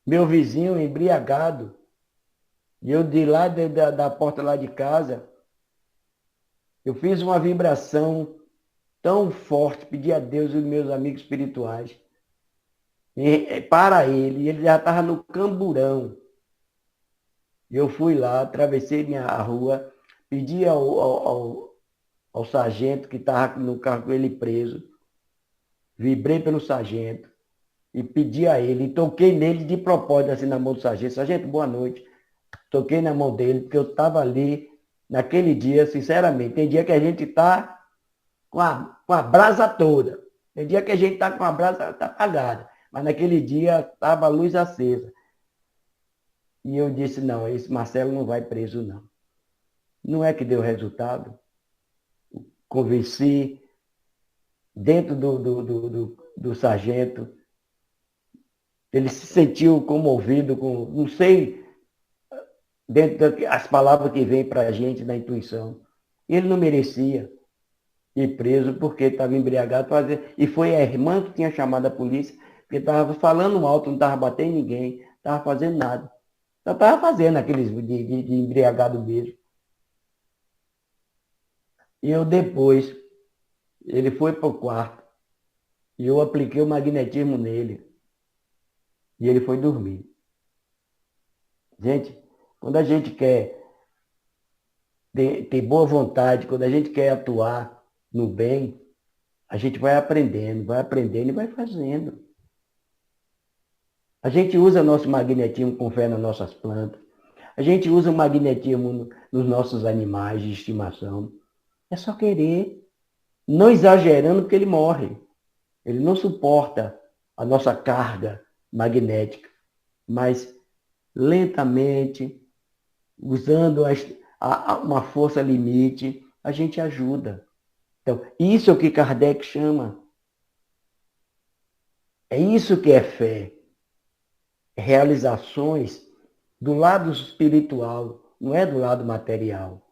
meu vizinho embriagado. E eu de lá da porta lá de casa, eu fiz uma vibração tão forte, pedi a Deus e os meus amigos espirituais para ele já estava no camburão. Eu fui lá, atravessei a rua, pedi ao sargento que estava no carro com ele preso, vibrei pelo sargento e pedi a ele, e toquei nele de propósito, assim, na mão do sargento. Sargento, boa noite. Toquei na mão dele, porque eu estava ali, naquele dia, sinceramente, tem dia que a gente está com a brasa toda, tem dia que a gente está com a brasa apagada, mas naquele dia estava a luz acesa. E eu disse, não, esse Marcelo não vai preso, não. Não é que deu resultado. Convenci, dentro do sargento, ele se sentiu comovido com, não sei, dentro das palavras que vêm para a gente na intuição. Ele não merecia ir preso porque estava embriagado. E foi a irmã que tinha chamado a polícia, porque estava falando alto, não estava batendo em ninguém, não estava fazendo nada. Só estava fazendo aqueles de embriagado mesmo. E eu depois, ele foi para o quarto, e eu apliquei o magnetismo nele, e ele foi dormir. Gente, quando a gente quer ter boa vontade, quando a gente quer atuar no bem, a gente vai aprendendo e vai fazendo. A gente usa nosso magnetismo com fé nas nossas plantas. A gente usa o magnetismo nos nossos animais de estimação. É só querer, não exagerando, porque ele morre. Ele não suporta a nossa carga magnética, mas lentamente, usando uma força limite, a gente ajuda. Então, isso é o que Kardec chama. É isso que é fé. Realizações do lado espiritual, não é do lado material,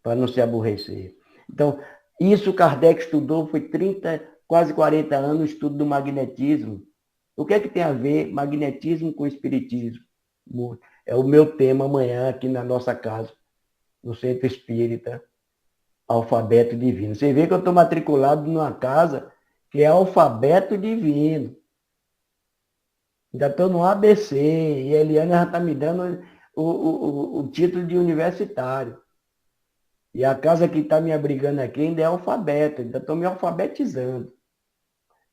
para não se aborrecer. Então, isso Kardec estudou, foi 30, quase 40 anos, o estudo do magnetismo. O que é que tem a ver magnetismo com espiritismo? É o meu tema amanhã aqui na nossa casa, no Centro Espírita Alfabeto Divino. Você vê que eu estou matriculado numa casa que é Alfabeto Divino. Ainda estou no ABC, e a Eliana já está me dando o título de universitário. E a casa que está me abrigando aqui ainda é alfabeto, ainda estou me alfabetizando.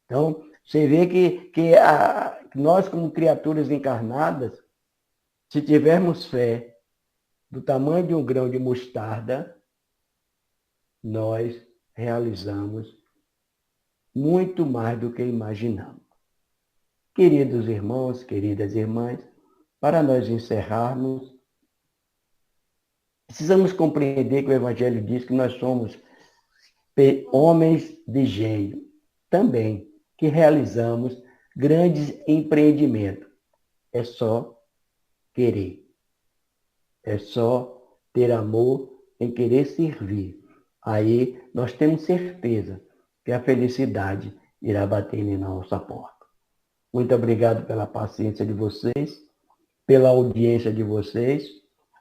Então, você vê que nós, como criaturas encarnadas, se tivermos fé do tamanho de um grão de mostarda, nós realizamos muito mais do que imaginamos. Queridos irmãos, queridas irmãs, para nós encerrarmos, precisamos compreender que o Evangelho diz que nós somos homens de gênio, também, que realizamos grandes empreendimentos. É só querer. É só ter amor em querer servir. Aí nós temos certeza que a felicidade irá bater na nossa porta. Muito obrigado pela paciência de vocês, pela audiência de vocês.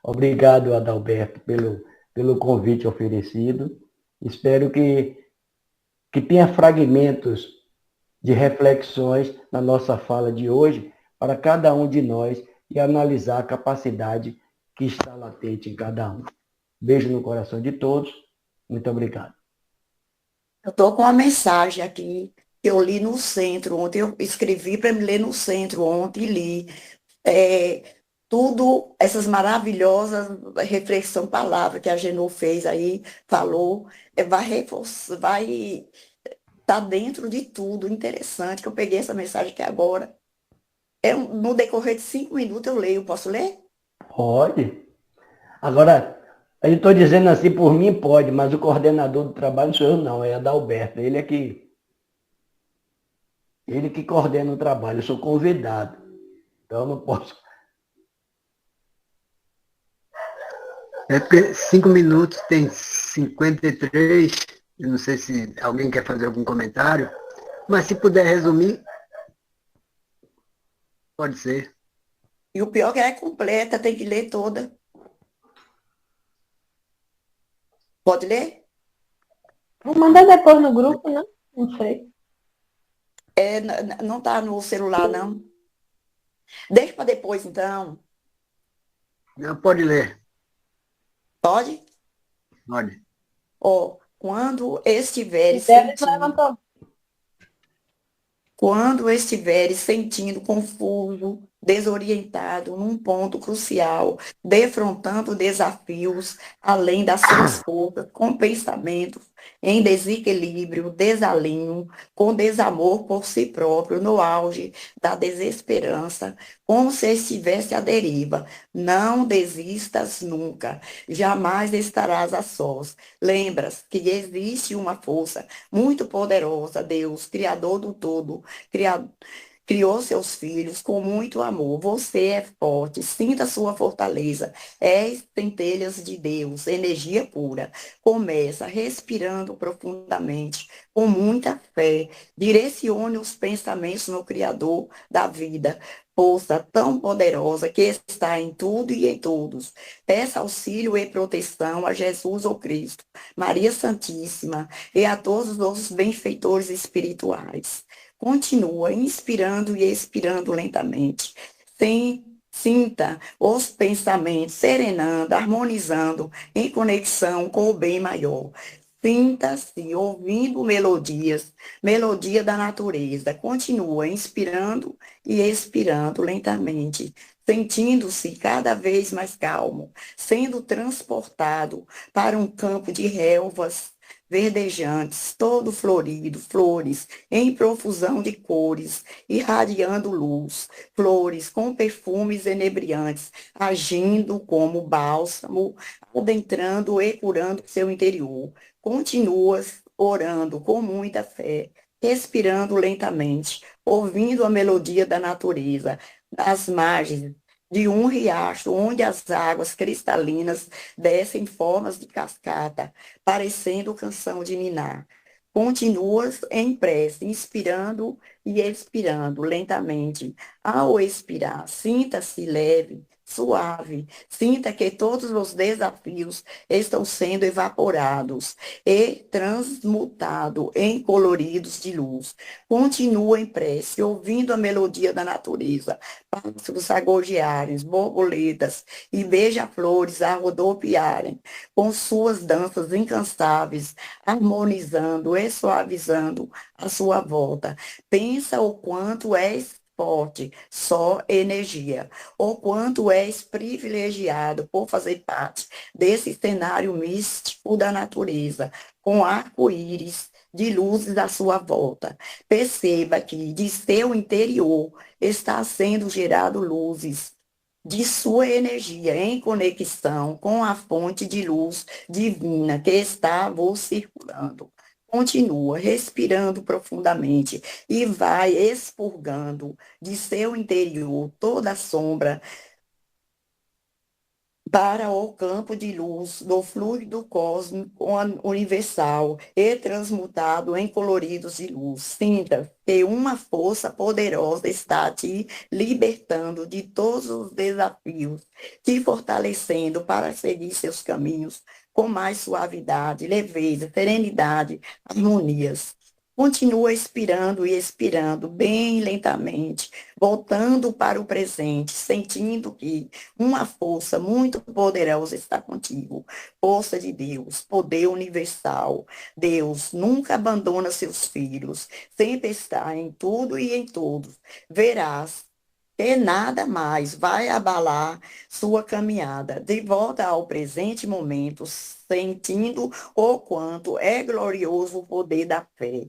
Obrigado, Adalberto, pelo convite oferecido. Espero que tenha fragmentos de reflexões na nossa fala de hoje para cada um de nós e analisar a capacidade que está latente em cada um. Beijo no coração de todos. Muito obrigado. Eu estou com uma mensagem aqui que eu li no centro ontem. Eu escrevi para me ler no centro ontem e li. Tudo, essas maravilhosas reflexão, palavra que a Genô fez aí, falou, vai reforçar, vai estar dentro de tudo. Interessante que eu peguei essa mensagem aqui agora. No decorrer de 5 minutos eu leio. Posso ler? Pode. Agora, eu estou dizendo assim, por mim pode, mas o coordenador do trabalho não sou eu não, é Adalberto. Ele que coordena o trabalho, eu sou convidado. Então eu não posso. É porque 5 minutos tem 53, eu não sei se alguém quer fazer algum comentário, mas se puder resumir, pode ser. E o pior é que ela é completa, tem que ler toda. Pode ler? Vou mandar depois no grupo, né? Não sei. Não está no celular, não. Deixa para depois, então. Não, pode ler. Pode? Pode. Ó, quando estiveres Deve sentindo, levantou. quando estiveres sentindo confuso, desorientado, num ponto crucial, defrontando desafios além das suas forças, com pensamentos em desequilíbrio, desalinho, com desamor por si próprio, no auge da desesperança, como se estivesse à deriva. Não desistas nunca, jamais estarás a sós. Lembras que existe uma força muito poderosa, Deus, Criador do todo, criou seus filhos com muito amor. Você é forte, sinta sua fortaleza. És centelhas de Deus, energia pura. Começa respirando profundamente, com muita fé. Direcione os pensamentos no Criador da vida. Força tão poderosa que está em tudo e em todos. Peça auxílio e proteção a Jesus ou Cristo, Maria Santíssima e a todos os benfeitores espirituais. Continua inspirando e expirando lentamente. Sinta os pensamentos serenando, harmonizando, em conexão com o bem maior. Sinta-se ouvindo melodias, melodia da natureza. Continua inspirando e expirando lentamente, sentindo-se cada vez mais calmo, sendo transportado para um campo de relvas verdejantes, todo florido, flores em profusão de cores, irradiando luz, flores com perfumes enebriantes, agindo como bálsamo, adentrando e curando seu interior. Continuas orando com muita fé, respirando lentamente, ouvindo a melodia da natureza, nas margens de um riacho onde as águas cristalinas descem em formas de cascata, parecendo canção de ninar. Continuas em prece, inspirando e expirando lentamente. Ao expirar, sinta-se leve, suave. Sinta que todos os desafios estão sendo evaporados e transmutados em coloridos de luz. Continua em prece, ouvindo a melodia da natureza, pássaros a gorjearem, borboletas e beija-flores a rodopiarem, com suas danças incansáveis, harmonizando e suavizando a sua volta. Pensa o quanto és forte, só energia, o quanto és privilegiado por fazer parte desse cenário místico da natureza, com arco-íris de luzes à sua volta. Perceba que de seu interior está sendo gerado luzes de sua energia em conexão com a fonte de luz divina que está vos circulando. Continua respirando profundamente e vai expurgando de seu interior toda a sombra para o campo de luz do fluido cósmico universal e transmutado em coloridos de luz. Sinta que uma força poderosa está te libertando de todos os desafios, te fortalecendo para seguir seus caminhos com mais suavidade, leveza, serenidade, harmonias. Continua expirando e expirando bem lentamente, voltando para o presente, sentindo que uma força muito poderosa está contigo. Força de Deus, poder universal. Deus nunca abandona seus filhos, sempre está em tudo e em todos. Verás que nada mais vai abalar sua caminhada. De volta ao presente momento, sentindo o quanto é glorioso o poder da fé.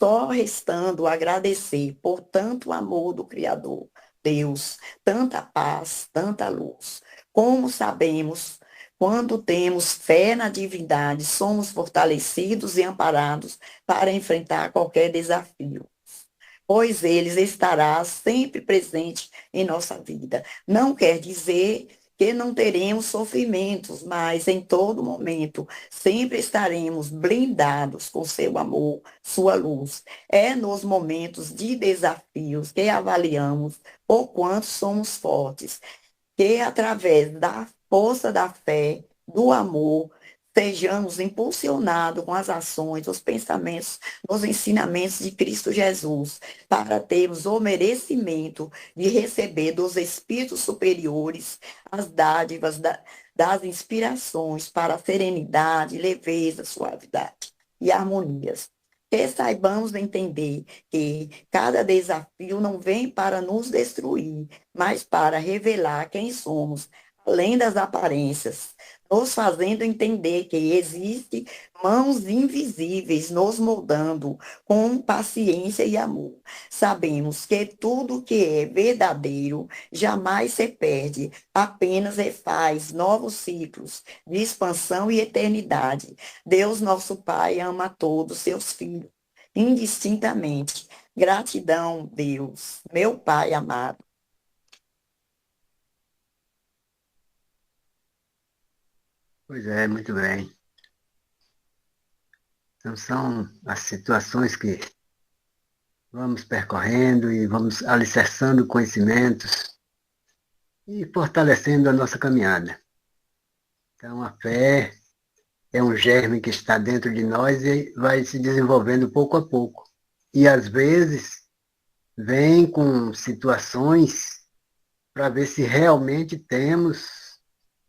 Só restando agradecer por tanto amor do Criador, Deus, tanta paz, tanta luz. Como sabemos, quando temos fé na divindade, somos fortalecidos e amparados para enfrentar qualquer desafio, pois ele estará sempre presente em nossa vida. Não quer dizer que não teremos sofrimentos, mas em todo momento sempre estaremos blindados com seu amor, sua luz. É nos momentos de desafios que avaliamos o quanto somos fortes, que através da força da fé, do amor, sejamos impulsionados com as ações, os pensamentos, os ensinamentos de Cristo Jesus, para termos o merecimento de receber dos espíritos superiores as dádivas das inspirações para a serenidade, leveza, suavidade e harmonias. Que saibamos entender que cada desafio não vem para nos destruir, mas para revelar quem somos, além das aparências, nos fazendo entender que existem mãos invisíveis nos moldando com paciência e amor. Sabemos que tudo que é verdadeiro jamais se perde, apenas refaz novos ciclos de expansão e eternidade. Deus, nosso Pai, ama a todos seus filhos, indistintamente. Gratidão, Deus, meu Pai amado. Pois é, muito bem. Então, são as situações que vamos percorrendo e vamos alicerçando conhecimentos e fortalecendo a nossa caminhada. Então, a fé é um germe que está dentro de nós e vai se desenvolvendo pouco a pouco. E, às vezes, vem com situações para ver se realmente temos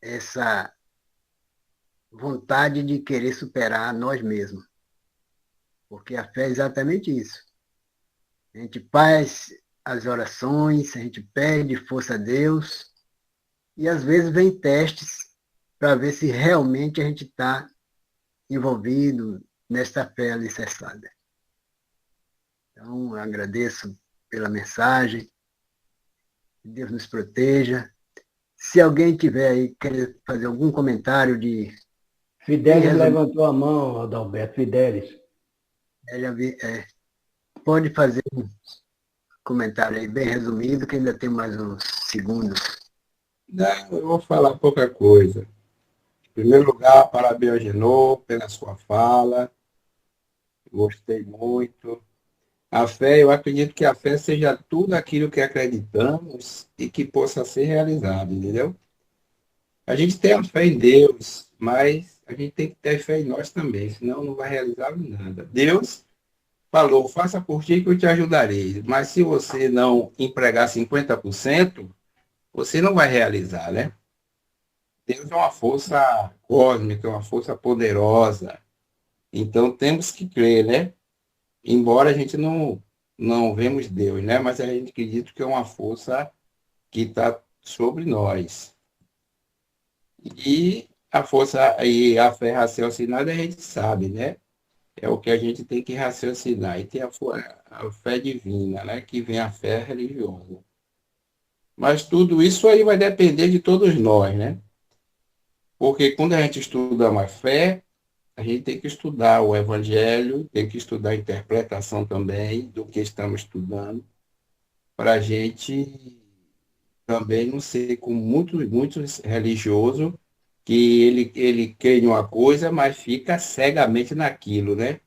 essa vontade de querer superar nós mesmos. Porque a fé é exatamente isso. A gente faz as orações, a gente pede força a Deus, e às vezes vem testes para ver se realmente a gente está envolvido nesta fé alicerçada. Então, eu agradeço pela mensagem, que Deus nos proteja. Se alguém tiver aí, querer fazer algum comentário de... Fidelis levantou a mão, Adalberto, Fidelis. Pode fazer um comentário aí bem resumido, que ainda tem mais uns segundos. Não, eu vou falar pouca coisa. Em primeiro lugar, parabéns ao Genô pela sua fala. Gostei muito. A fé, eu acredito que a fé seja tudo aquilo que acreditamos e que possa ser realizado, entendeu? A gente tem a fé em Deus, mas a gente tem que ter fé em nós também, senão não vai realizar nada. Deus falou, faça por ti que eu te ajudarei. Mas se você não empregar 50%, você não vai realizar, né? Deus é uma força cósmica, uma força poderosa. Então temos que crer, né? Embora a gente não vemos Deus, né? Mas a gente acredita que é uma força que está sobre nós. E a força e a fé raciocinada a gente sabe, né? É o que a gente tem que raciocinar. E tem a fé divina, né? Que vem a fé religiosa. Mas tudo isso aí vai depender de todos nós, né? Porque quando a gente estuda mais fé, a gente tem que estudar o Evangelho, tem que estudar a interpretação também do que estamos estudando, para a gente também não ser como muitos religiosos, que ele crê em uma coisa, mas fica cegamente naquilo, né?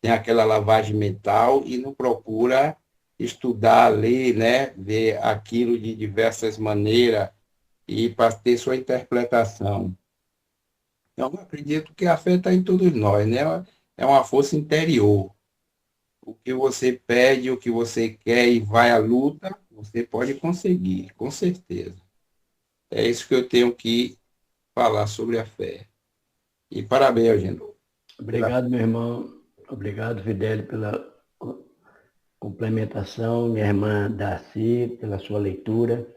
Tem aquela lavagem mental e não procura estudar, ler, né? Ver aquilo de diversas maneiras e para ter sua interpretação. Então, eu acredito que a fé está em todos nós, né? É uma força interior. O que você pede, o que você quer e vai à luta, você pode conseguir, com certeza. É isso que eu tenho que falar sobre a fé. E parabéns, Eugenio. Obrigado, meu irmão. Obrigado, Fidelis, pela complementação. Minha irmã Darcy, pela sua leitura.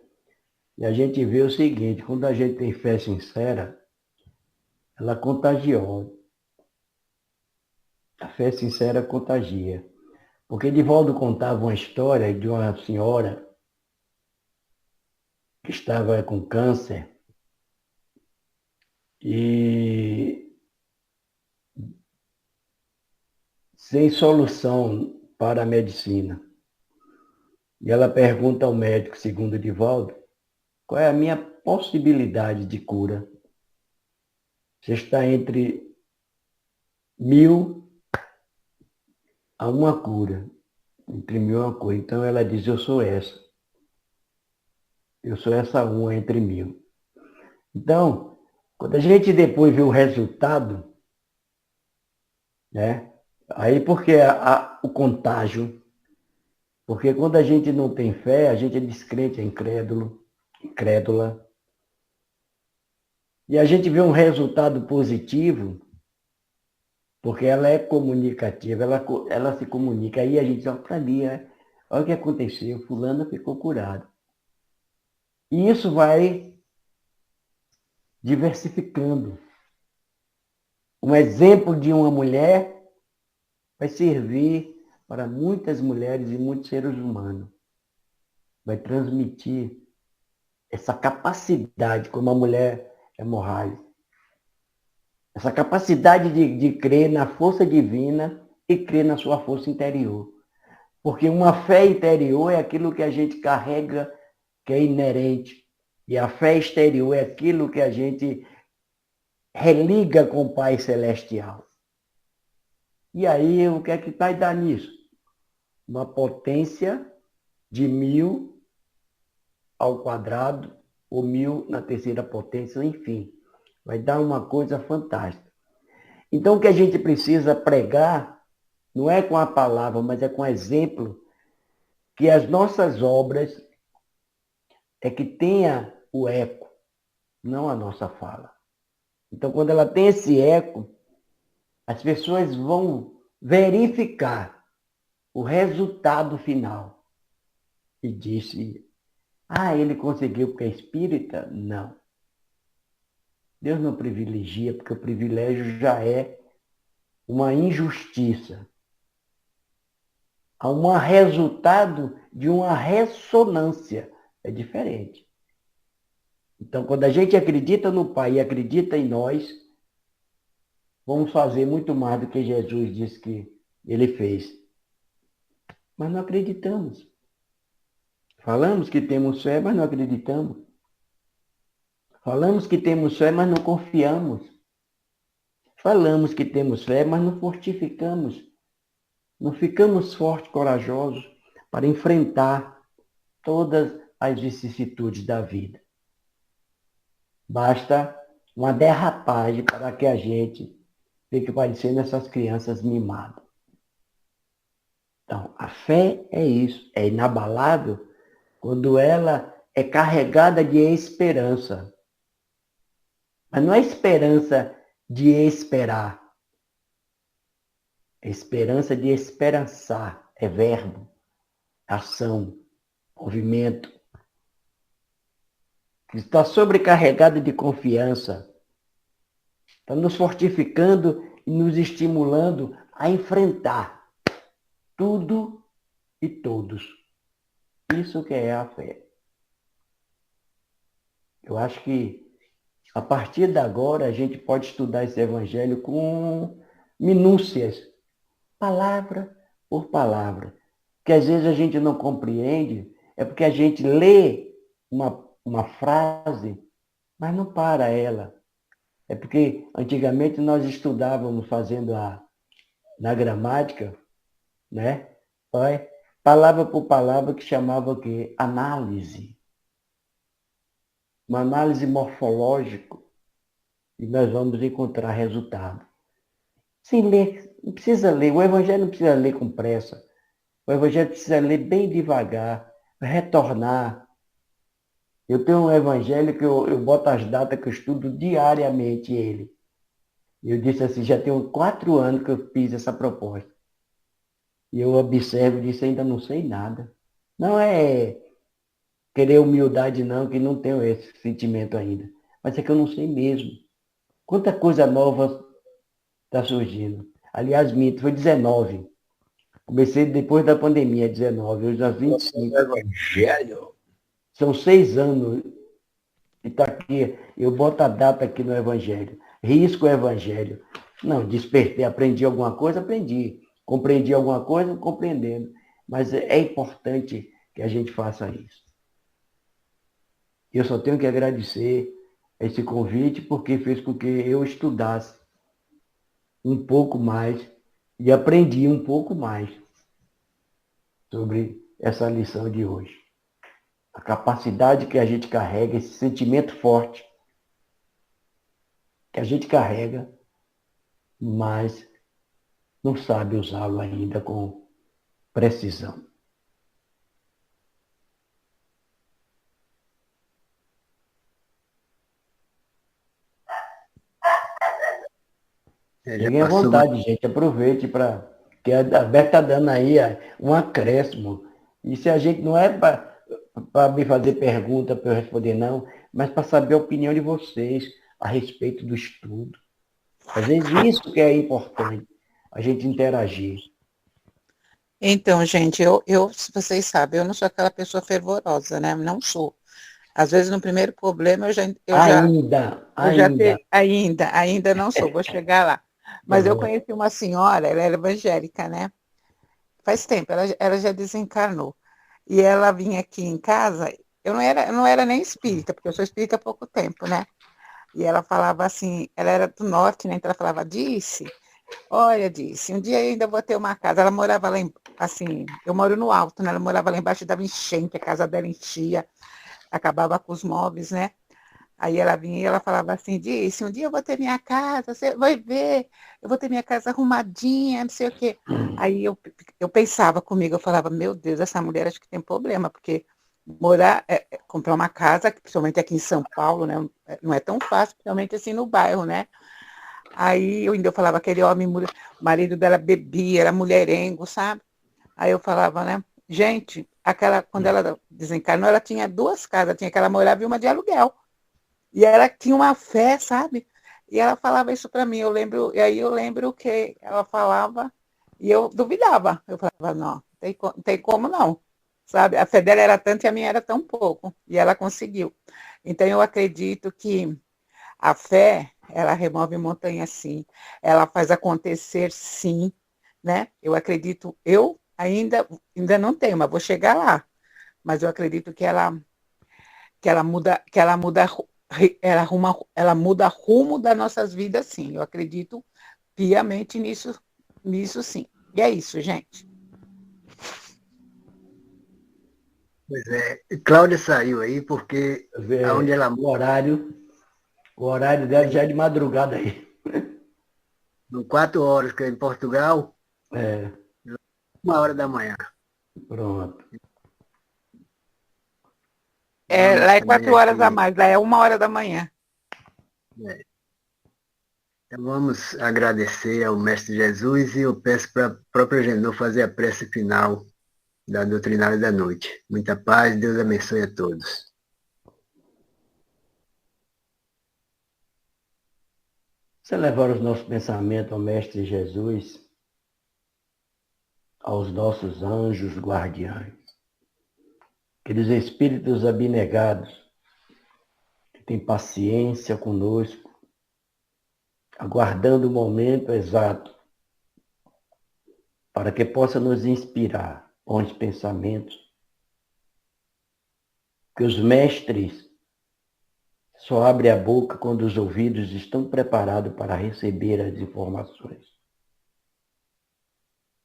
E a gente vê o seguinte, quando a gente tem fé sincera, ela contagia. A fé sincera contagia. Porque Divaldo contava uma história de uma senhora que estava com câncer e sem solução para a medicina. E ela pergunta ao médico, segundo Divaldo, Qual é a minha possibilidade de cura? Você está entre 1000 a uma cura. Entre 1000 a uma cura. Então ela diz, eu sou essa. Eu sou essa uma entre 1000. Então, quando a gente depois vê o resultado, né? Aí porque o contágio, porque quando a gente não tem fé, a gente é descrente, é incrédulo, incrédula. E a gente vê um resultado positivo, porque ela é comunicativa, ela se comunica. Aí a gente diz, para mim, olha o que aconteceu, fulano ficou curado. E isso vai diversificando. Um exemplo de uma mulher vai servir para muitas mulheres e muitos seres humanos. Vai transmitir essa capacidade, como a mulher hemorrágica. Essa capacidade de crer na força divina e crer na sua força interior. Porque uma fé interior é aquilo que a gente carrega, que é inerente. E a fé exterior é aquilo que a gente religa com o Pai Celestial. E aí, o que é que vai dar nisso? Uma potência de 1000 ao quadrado, ou 1000 na terceira potência, enfim. Vai dar uma coisa fantástica. Então, o que a gente precisa pregar não é com a palavra, mas é com exemplo, que as nossas obras é que tenha o eco, não a nossa fala. Então, quando ela tem esse eco, as pessoas vão verificar o resultado final. E disse, ele conseguiu porque é espírita? Não. Deus não privilegia, porque o privilégio já é uma injustiça. Há um resultado de uma ressonância. É diferente. Então, quando a gente acredita no Pai e acredita em nós, vamos fazer muito mais do que Jesus disse que ele fez. Mas não acreditamos. Falamos que temos fé, mas não acreditamos. Falamos que temos fé, mas não confiamos. Falamos que temos fé, mas não fortificamos. Não ficamos fortes, corajosos para enfrentar todas as vicissitudes da vida. Basta uma derrapagem para que a gente fique parecendo essas crianças mimadas. Então, a fé é isso, é inabalável quando ela é carregada de esperança. Mas não é esperança de esperar. É esperança de esperançar. É verbo, ação, movimento. Que está sobrecarregada de confiança. Está nos fortificando e nos estimulando a enfrentar tudo e todos. Isso que é a fé. Eu acho que a partir de agora a gente pode estudar esse evangelho com minúcias, palavra por palavra. Que às vezes a gente não compreende, é porque a gente lê uma frase, mas não para ela. É porque antigamente nós estudávamos fazendo na gramática, né? Palavra por palavra, que chamava o quê? Análise. Uma análise morfológica, e nós vamos encontrar resultado. Sem ler, não precisa ler. O Evangelho não precisa ler com pressa. O Evangelho precisa ler bem devagar, retornar. Eu tenho um Evangelho que eu boto as datas que eu estudo diariamente ele. E eu disse assim, já tenho 4 anos que eu fiz essa proposta. E eu observo e disse, ainda não sei nada. Não é querer humildade não, que não tenho esse sentimento ainda. Mas é que eu não sei mesmo. Quanta coisa nova está surgindo. Aliás, minto, foi 19. Comecei depois da pandemia, 19. Hoje já 25. Evangelho. São 6 anos. E está aqui, eu boto a data aqui no Evangelho. Risco o Evangelho. Não, despertei, aprendi alguma coisa, aprendi. Compreendi alguma coisa, compreendendo. Mas é importante que a gente faça isso. Eu só tenho que agradecer esse convite, porque fez com que eu estudasse um pouco mais e aprendi um pouco mais sobre essa lição de hoje. A capacidade que a gente carrega, esse sentimento forte que a gente carrega, mas não sabe usá-lo ainda com precisão. Já Fiquem à passou mais. vontade, gente. Aproveite para. Que a Beth está dando aí um acréscimo. E se a gente não é para me fazer pergunta para eu responder, não, mas para saber a opinião de vocês a respeito do estudo. Às vezes isso que é importante, a gente interagir. Então, gente, se vocês sabem, eu não sou aquela pessoa fervorosa, né? Não sou. Às vezes, no primeiro problema, ainda não sou, vou chegar lá. Mas eu conheci uma senhora, ela era evangélica, né? Faz tempo, ela já desencarnou. E ela vinha aqui em casa, eu não era nem espírita, porque eu sou espírita há pouco tempo, né? E ela falava assim, ela era do norte, né? Então ela falava, olha, um dia eu ainda vou ter uma casa. Ela morava lá, assim, eu moro no alto, né? Ela morava lá embaixo, dava enchente, a casa dela enchia, acabava com os móveis, né? Aí ela vinha e ela falava assim, um dia eu vou ter minha casa, você vai ver, eu vou ter minha casa arrumadinha, não sei o quê. Aí eu pensava comigo, eu falava, meu Deus, essa mulher acho que tem problema, porque comprar uma casa, principalmente aqui em São Paulo, né, não é tão fácil, principalmente assim no bairro, né? Aí eu falava, aquele homem, o marido dela bebia, era mulherengo, sabe? Aí eu falava, né, gente, quando ela desencarnou, ela tinha 2 casas, tinha que ela morava em uma de aluguel. E ela tinha uma fé, sabe? E ela falava isso para mim, e aí eu lembro que ela falava e eu duvidava. Eu falava, não tem como não, sabe? A fé dela era tanto e a minha era tão pouco. E ela conseguiu. Então eu acredito que a fé, ela remove montanha sim, ela faz acontecer sim, né? Eu acredito, eu ainda não tenho, mas vou chegar lá. Mas eu acredito ela muda rumo das nossas vidas, sim. Eu acredito piamente nisso sim. E é isso, gente. Pois é. E Cláudia saiu aí porque aonde ela O horário dela já é de madrugada aí. são 4 horas, que é em Portugal, É, 1 hora da manhã. pronto. Lá é Também 4 horas a aqui. mais, lá é 1 hora da manhã. É. Então vamos agradecer ao Mestre Jesus e eu peço para a própria Genô fazer a prece final da doutrinária da noite. Muita paz, Deus abençoe a todos. Você levar os nossos pensamentos ao Mestre Jesus, aos nossos anjos guardiães, aqueles espíritos abnegados que têm paciência conosco, aguardando o momento exato para que possa nos inspirar bons pensamentos, que os mestres só abrem a boca quando os ouvidos estão preparados para receber as informações.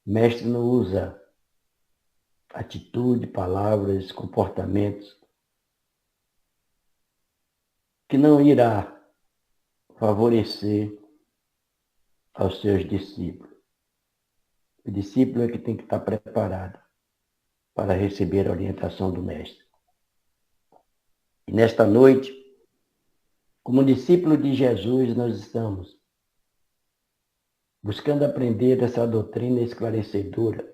O mestre não usa atitude, palavras, comportamentos que não irá favorecer aos seus discípulos. O discípulo é que tem que estar preparado para receber a orientação do mestre. E nesta noite, como discípulo de Jesus, nós estamos buscando aprender essa doutrina esclarecedora,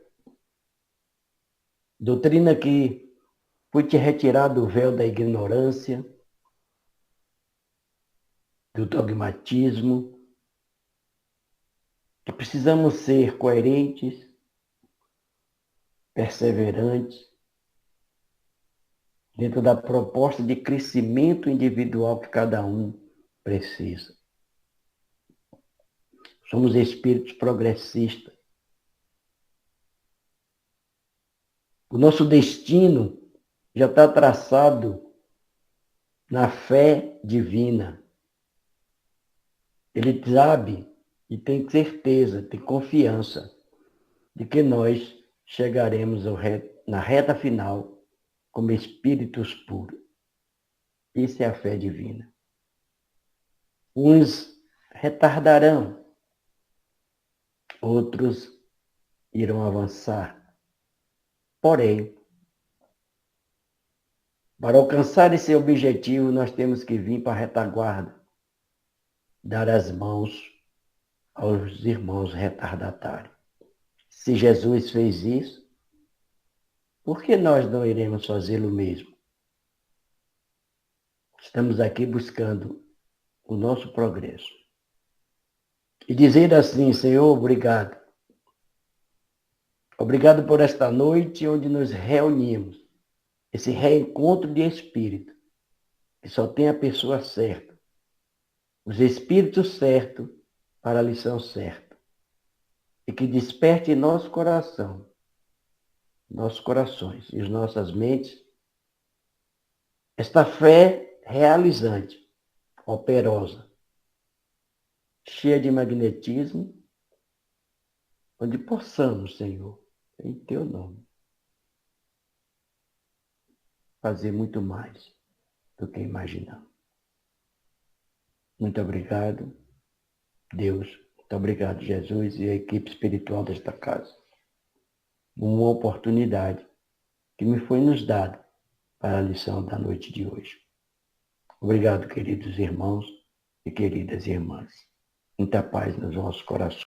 doutrina que foi te retirado o véu da ignorância, do dogmatismo, que precisamos ser coerentes, perseverantes, dentro da proposta de crescimento individual que cada um precisa. Somos espíritos progressistas. O nosso destino já está traçado na fé divina. Ele sabe e tem certeza, tem confiança de que nós chegaremos na reta final como espíritos puros. Isso é a fé divina. Uns retardarão, outros irão avançar. Porém, para alcançar esse objetivo, nós temos que vir para a retaguarda, dar as mãos aos irmãos retardatários. Se Jesus fez isso, por que nós não iremos fazê-lo mesmo? Estamos aqui buscando o nosso progresso. E dizer assim, Senhor, obrigado. Obrigado por esta noite onde nos reunimos. Esse reencontro de espírito, que só tem a pessoa certa. Os espíritos certos para a lição certa. E que desperte em nosso coração, nossos corações e as nossas mentes, esta fé realizante, operosa, cheia de magnetismo, onde possamos, Senhor, em Teu nome, fazer muito mais do que imaginamos. Muito obrigado, Deus. Muito obrigado, Jesus e a equipe espiritual desta casa. Uma oportunidade que me foi nos dada para a lição da noite de hoje. Obrigado, queridos irmãos e queridas irmãs. Muita paz nos vossos corações.